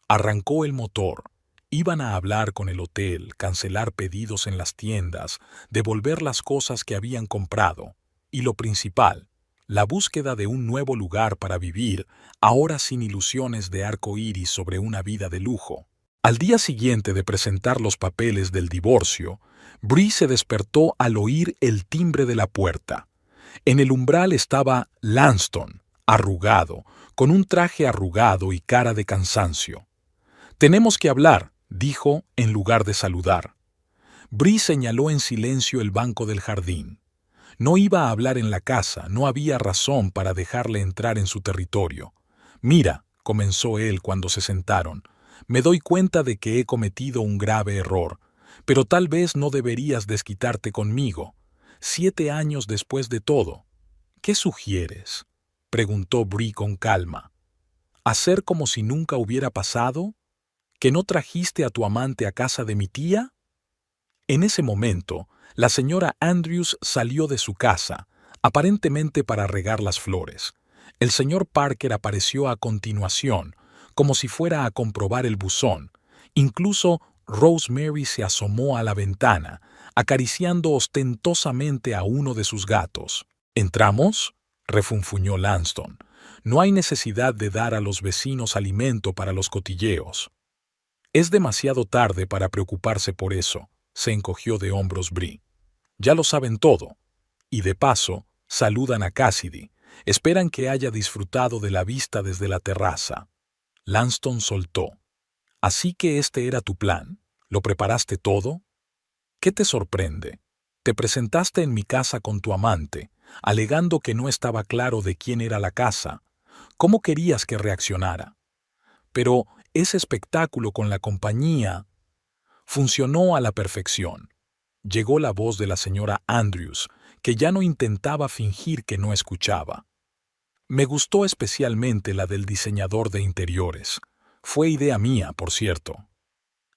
Arrancó el motor. Iban a hablar con el hotel, cancelar pedidos en las tiendas, devolver las cosas que habían comprado. Y lo principal, la búsqueda de un nuevo lugar para vivir, ahora sin ilusiones de arco iris sobre una vida de lujo. Al día siguiente de presentar los papeles del divorcio, Bree se despertó al oír el timbre de la puerta. En el umbral estaba Lanston, arrugado, con un traje arrugado y cara de cansancio. «Tenemos que hablar», dijo en lugar de saludar. Bree señaló en silencio el banco del jardín. No iba a hablar en la casa, no había razón para dejarle entrar en su territorio. «Mira», comenzó él cuando se sentaron, «me doy cuenta de que he cometido un grave error, pero tal vez no deberías desquitarte conmigo. 7 años después de todo. ¿Qué sugieres?», preguntó Bree con calma. «¿Hacer como si nunca hubiera pasado? ¿Que no trajiste a tu amante a casa de mi tía?». En ese momento, la señora Andrews salió de su casa, aparentemente para regar las flores. El señor Parker apareció a continuación, como si fuera a comprobar el buzón. Incluso Rosemary se asomó a la ventana, acariciando ostentosamente a uno de sus gatos. «¿Entramos?», refunfuñó Lanston. «No hay necesidad de dar a los vecinos alimento para los cotilleos». «Es demasiado tarde para preocuparse por eso», se encogió de hombros Bree. «Ya lo saben todo. Y de paso, saludan a Cassidy. Esperan que haya disfrutado de la vista desde la terraza». Lanston soltó. «¿Así que este era tu plan? ¿Lo preparaste todo? ¿Qué te sorprende? Te presentaste en mi casa con tu amante, alegando que no estaba claro de quién era la casa. ¿Cómo querías que reaccionara? Pero ese espectáculo con la compañía funcionó a la perfección». Llegó la voz de la señora Andrews, que ya no intentaba fingir que no escuchaba. «Me gustó especialmente la del diseñador de interiores. Fue idea mía, por cierto».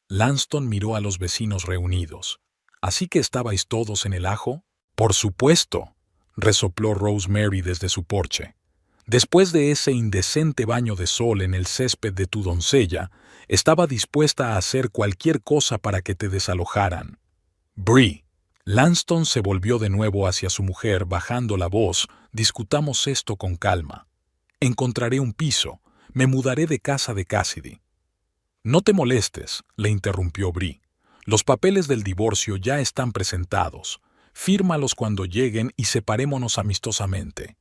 Lanston miró a los vecinos reunidos. «¿Así que estabais todos en el ajo?». «Por supuesto», resopló Rosemary desde su porche. «Después de ese indecente baño de sol en el césped de tu doncella, estaba dispuesta a hacer cualquier cosa para que te desalojaran». «Bree». Lanston se volvió de nuevo hacia su mujer, bajando la voz. «Discutamos esto con calma. Encontraré un piso. Me mudaré de casa de Cassidy». «No te molestes», le interrumpió Bree. «Los papeles del divorcio ya están presentados. Fírmalos cuando lleguen y separémonos amistosamente».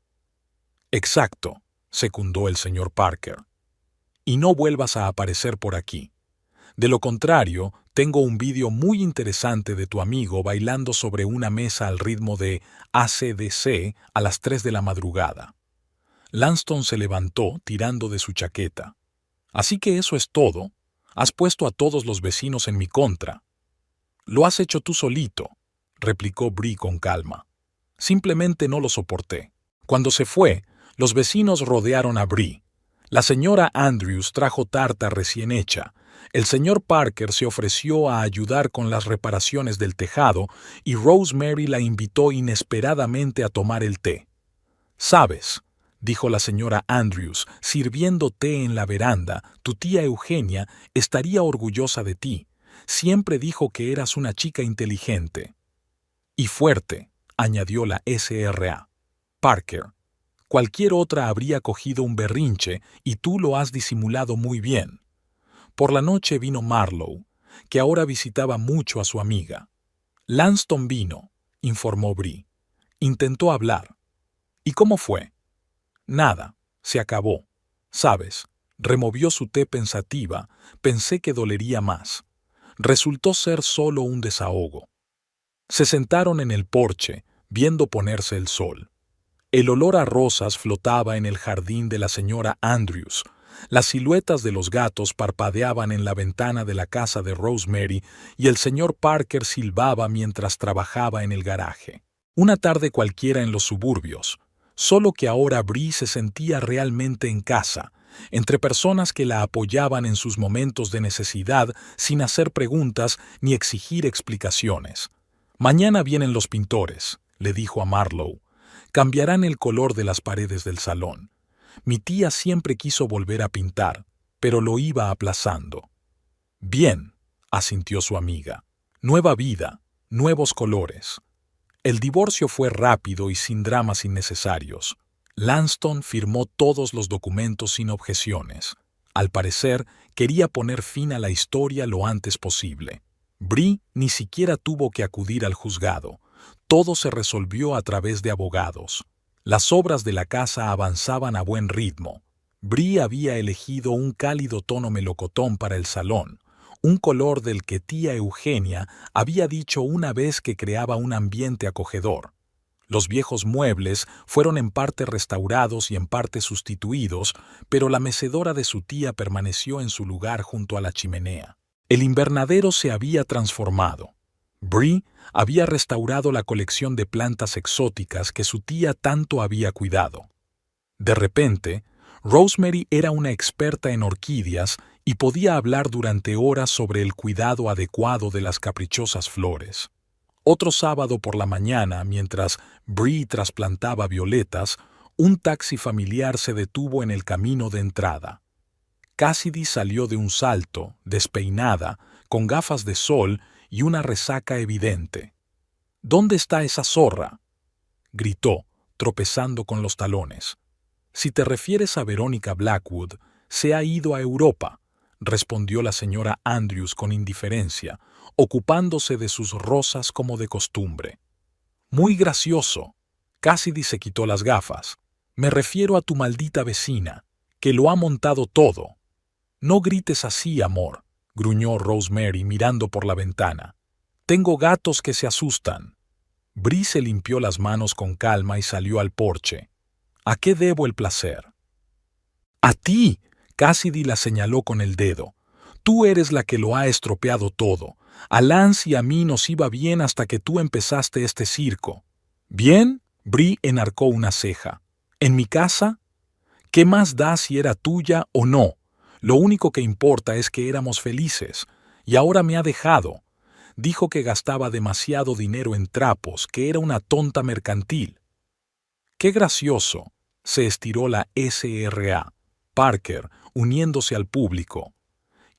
«Exacto», secundó el señor Parker. «Y no vuelvas a aparecer por aquí. De lo contrario, tengo un vídeo muy interesante de tu amigo bailando sobre una mesa al ritmo de AC/DC a las 3 de la madrugada». Lanston se levantó tirando de su chaqueta. «Así que eso es todo. Has puesto a todos los vecinos en mi contra». «Lo has hecho tú solito», replicó Bree con calma. «Simplemente no lo soporté». Cuando se fue, los vecinos rodearon a Bree. La señora Andrews trajo tarta recién hecha. El señor Parker se ofreció a ayudar con las reparaciones del tejado y Rosemary la invitó inesperadamente a tomar el té. «¿Sabes?», dijo la señora Andrews, sirviendo té en la veranda, «tu tía Eugenia estaría orgullosa de ti. Siempre dijo que eras una chica inteligente». «Y fuerte», añadió la SRA. «Parker, cualquier otra habría cogido un berrinche y tú lo has disimulado muy bien». Por la noche vino Marlowe, que ahora visitaba mucho a su amiga. «Lanston vino», informó Bree. «Intentó hablar». «¿Y cómo fue?» «Nada, se acabó. ¿Sabes?», removió su té pensativa, «pensé que dolería más. Resultó ser solo un desahogo». Se sentaron en el porche, viendo ponerse el sol. El olor a rosas flotaba en el jardín de la señora Andrews. Las siluetas de los gatos parpadeaban en la ventana de la casa de Rosemary y el señor Parker silbaba mientras trabajaba en el garaje. Una tarde cualquiera en los suburbios, solo que ahora Bree se sentía realmente en casa, entre personas que la apoyaban en sus momentos de necesidad sin hacer preguntas ni exigir explicaciones. «Mañana vienen los pintores», le dijo a Marlowe. «Cambiarán el color de las paredes del salón. Mi tía siempre quiso volver a pintar, pero lo iba aplazando». «Bien», asintió su amiga. «Nueva vida, nuevos colores». El divorcio fue rápido y sin dramas innecesarios. Lanston firmó todos los documentos sin objeciones. Al parecer, quería poner fin a la historia lo antes posible. Bree ni siquiera tuvo que acudir al juzgado. Todo se resolvió a través de abogados. Las obras de la casa avanzaban a buen ritmo. Bree había elegido un cálido tono melocotón para el salón, un color del que tía Eugenia había dicho una vez que creaba un ambiente acogedor. Los viejos muebles fueron en parte restaurados y en parte sustituidos, pero la mecedora de su tía permaneció en su lugar junto a la chimenea. El invernadero se había transformado. Bree había restaurado la colección de plantas exóticas que su tía tanto había cuidado. De repente, Rosemary era una experta en orquídeas y podía hablar durante horas sobre el cuidado adecuado de las caprichosas flores. Otro sábado por la mañana, mientras Bree trasplantaba violetas, un taxi familiar se detuvo en el camino de entrada. Cassidy salió de un salto, despeinada, con gafas de sol y una resaca evidente. «¿Dónde está esa zorra?», gritó, tropezando con los talones. «Si te refieres a Verónica Blackwood, se ha ido a Europa», respondió la señora Andrews con indiferencia, ocupándose de sus rosas como de costumbre. «Muy gracioso». Cassidy se quitó las gafas. «Me refiero a tu maldita vecina, que lo ha montado todo». «No grites así, amor», gruñó Rosemary mirando por la ventana. «Tengo gatos que se asustan». Bree se limpió las manos con calma y salió al porche. «¿A qué debo el placer?» «A ti», Cassidy la señaló con el dedo. «Tú eres la que lo ha estropeado todo. A Lance y a mí nos iba bien hasta que tú empezaste este circo». «¿Bien?», Bree enarcó una ceja. «¿En mi casa? ¿Qué más da si era tuya o no? Lo único que importa es que éramos felices. Y ahora me ha dejado. Dijo que gastaba demasiado dinero en trapos, que era una tonta mercantil». «Qué gracioso», se estiró la SRA, Parker, uniéndose al público.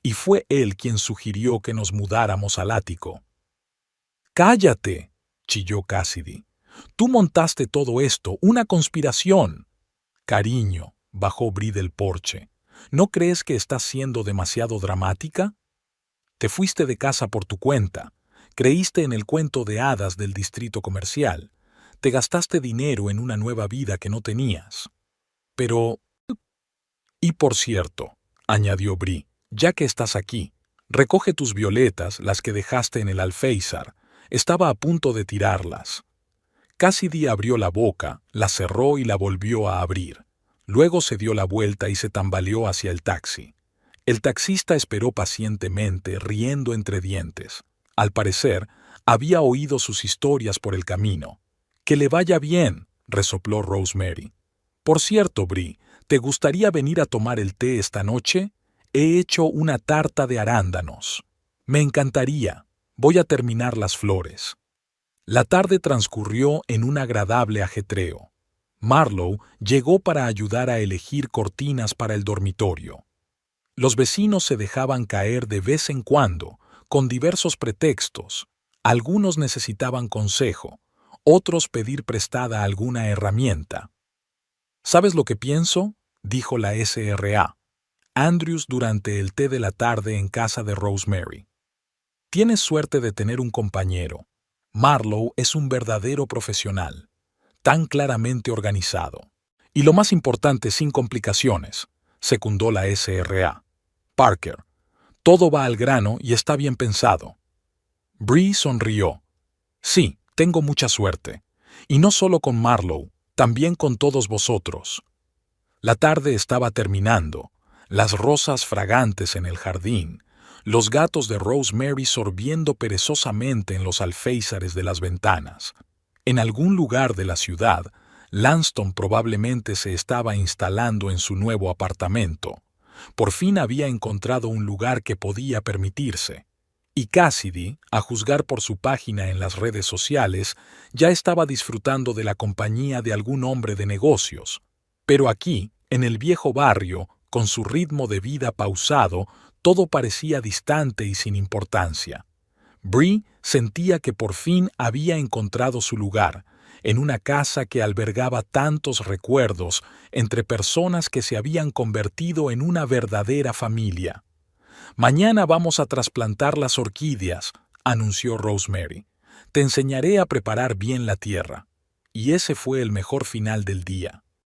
«Y fue él quien sugirió que nos mudáramos al ático». «¡Cállate!», chilló Cassidy. «Tú montaste todo esto, una conspiración». «Cariño», bajó Bree del porche. «¿No crees que estás siendo demasiado dramática? Te fuiste de casa por tu cuenta. Creíste en el cuento de hadas del distrito comercial. Te gastaste dinero en una nueva vida que no tenías. Pero... Y por cierto», añadió Bree, «ya que estás aquí, recoge tus violetas, las que dejaste en el alféizar. Estaba a punto de tirarlas». Cassidy abrió la boca, la cerró y la volvió a abrir. Luego se dio la vuelta y se tambaleó hacia el taxi. El taxista esperó pacientemente, riendo entre dientes. Al parecer, había oído sus historias por el camino. «Que le vaya bien», resopló Rosemary. «Por cierto, Bree, ¿te gustaría venir a tomar el té esta noche? He hecho una tarta de arándanos». «Me encantaría. Voy a terminar las flores». La tarde transcurrió en un agradable ajetreo. Marlowe llegó para ayudar a elegir cortinas para el dormitorio. Los vecinos se dejaban caer de vez en cuando, con diversos pretextos. Algunos necesitaban consejo, otros pedir prestada alguna herramienta. «¿Sabes lo que pienso?», dijo la SRA. Andrews durante el té de la tarde en casa de Rosemary. «Tienes suerte de tener un compañero. Marlowe es un verdadero profesional, tan claramente organizado. Y lo más importante, sin complicaciones», secundó la SRA. «Parker, todo va al grano y está bien pensado». Bree sonrió. «Sí, tengo mucha suerte. Y no solo con Marlowe, también con todos vosotros». La tarde estaba terminando, las rosas fragantes en el jardín, los gatos de Rosemary sorbiendo perezosamente en los alféizares de las ventanas. En algún lugar de la ciudad, Lanston probablemente se estaba instalando en su nuevo apartamento. Por fin había encontrado un lugar que podía permitirse. Y Cassidy, a juzgar por su página en las redes sociales, ya estaba disfrutando de la compañía de algún hombre de negocios. Pero aquí, en el viejo barrio, con su ritmo de vida pausado, todo parecía distante y sin importancia. Bree sentía que por fin había encontrado su lugar, en una casa que albergaba tantos recuerdos entre personas que se habían convertido en una verdadera familia. «Mañana vamos a trasplantar las orquídeas», anunció Rosemary. «Te enseñaré a preparar bien la tierra». Y ese fue el mejor final del día.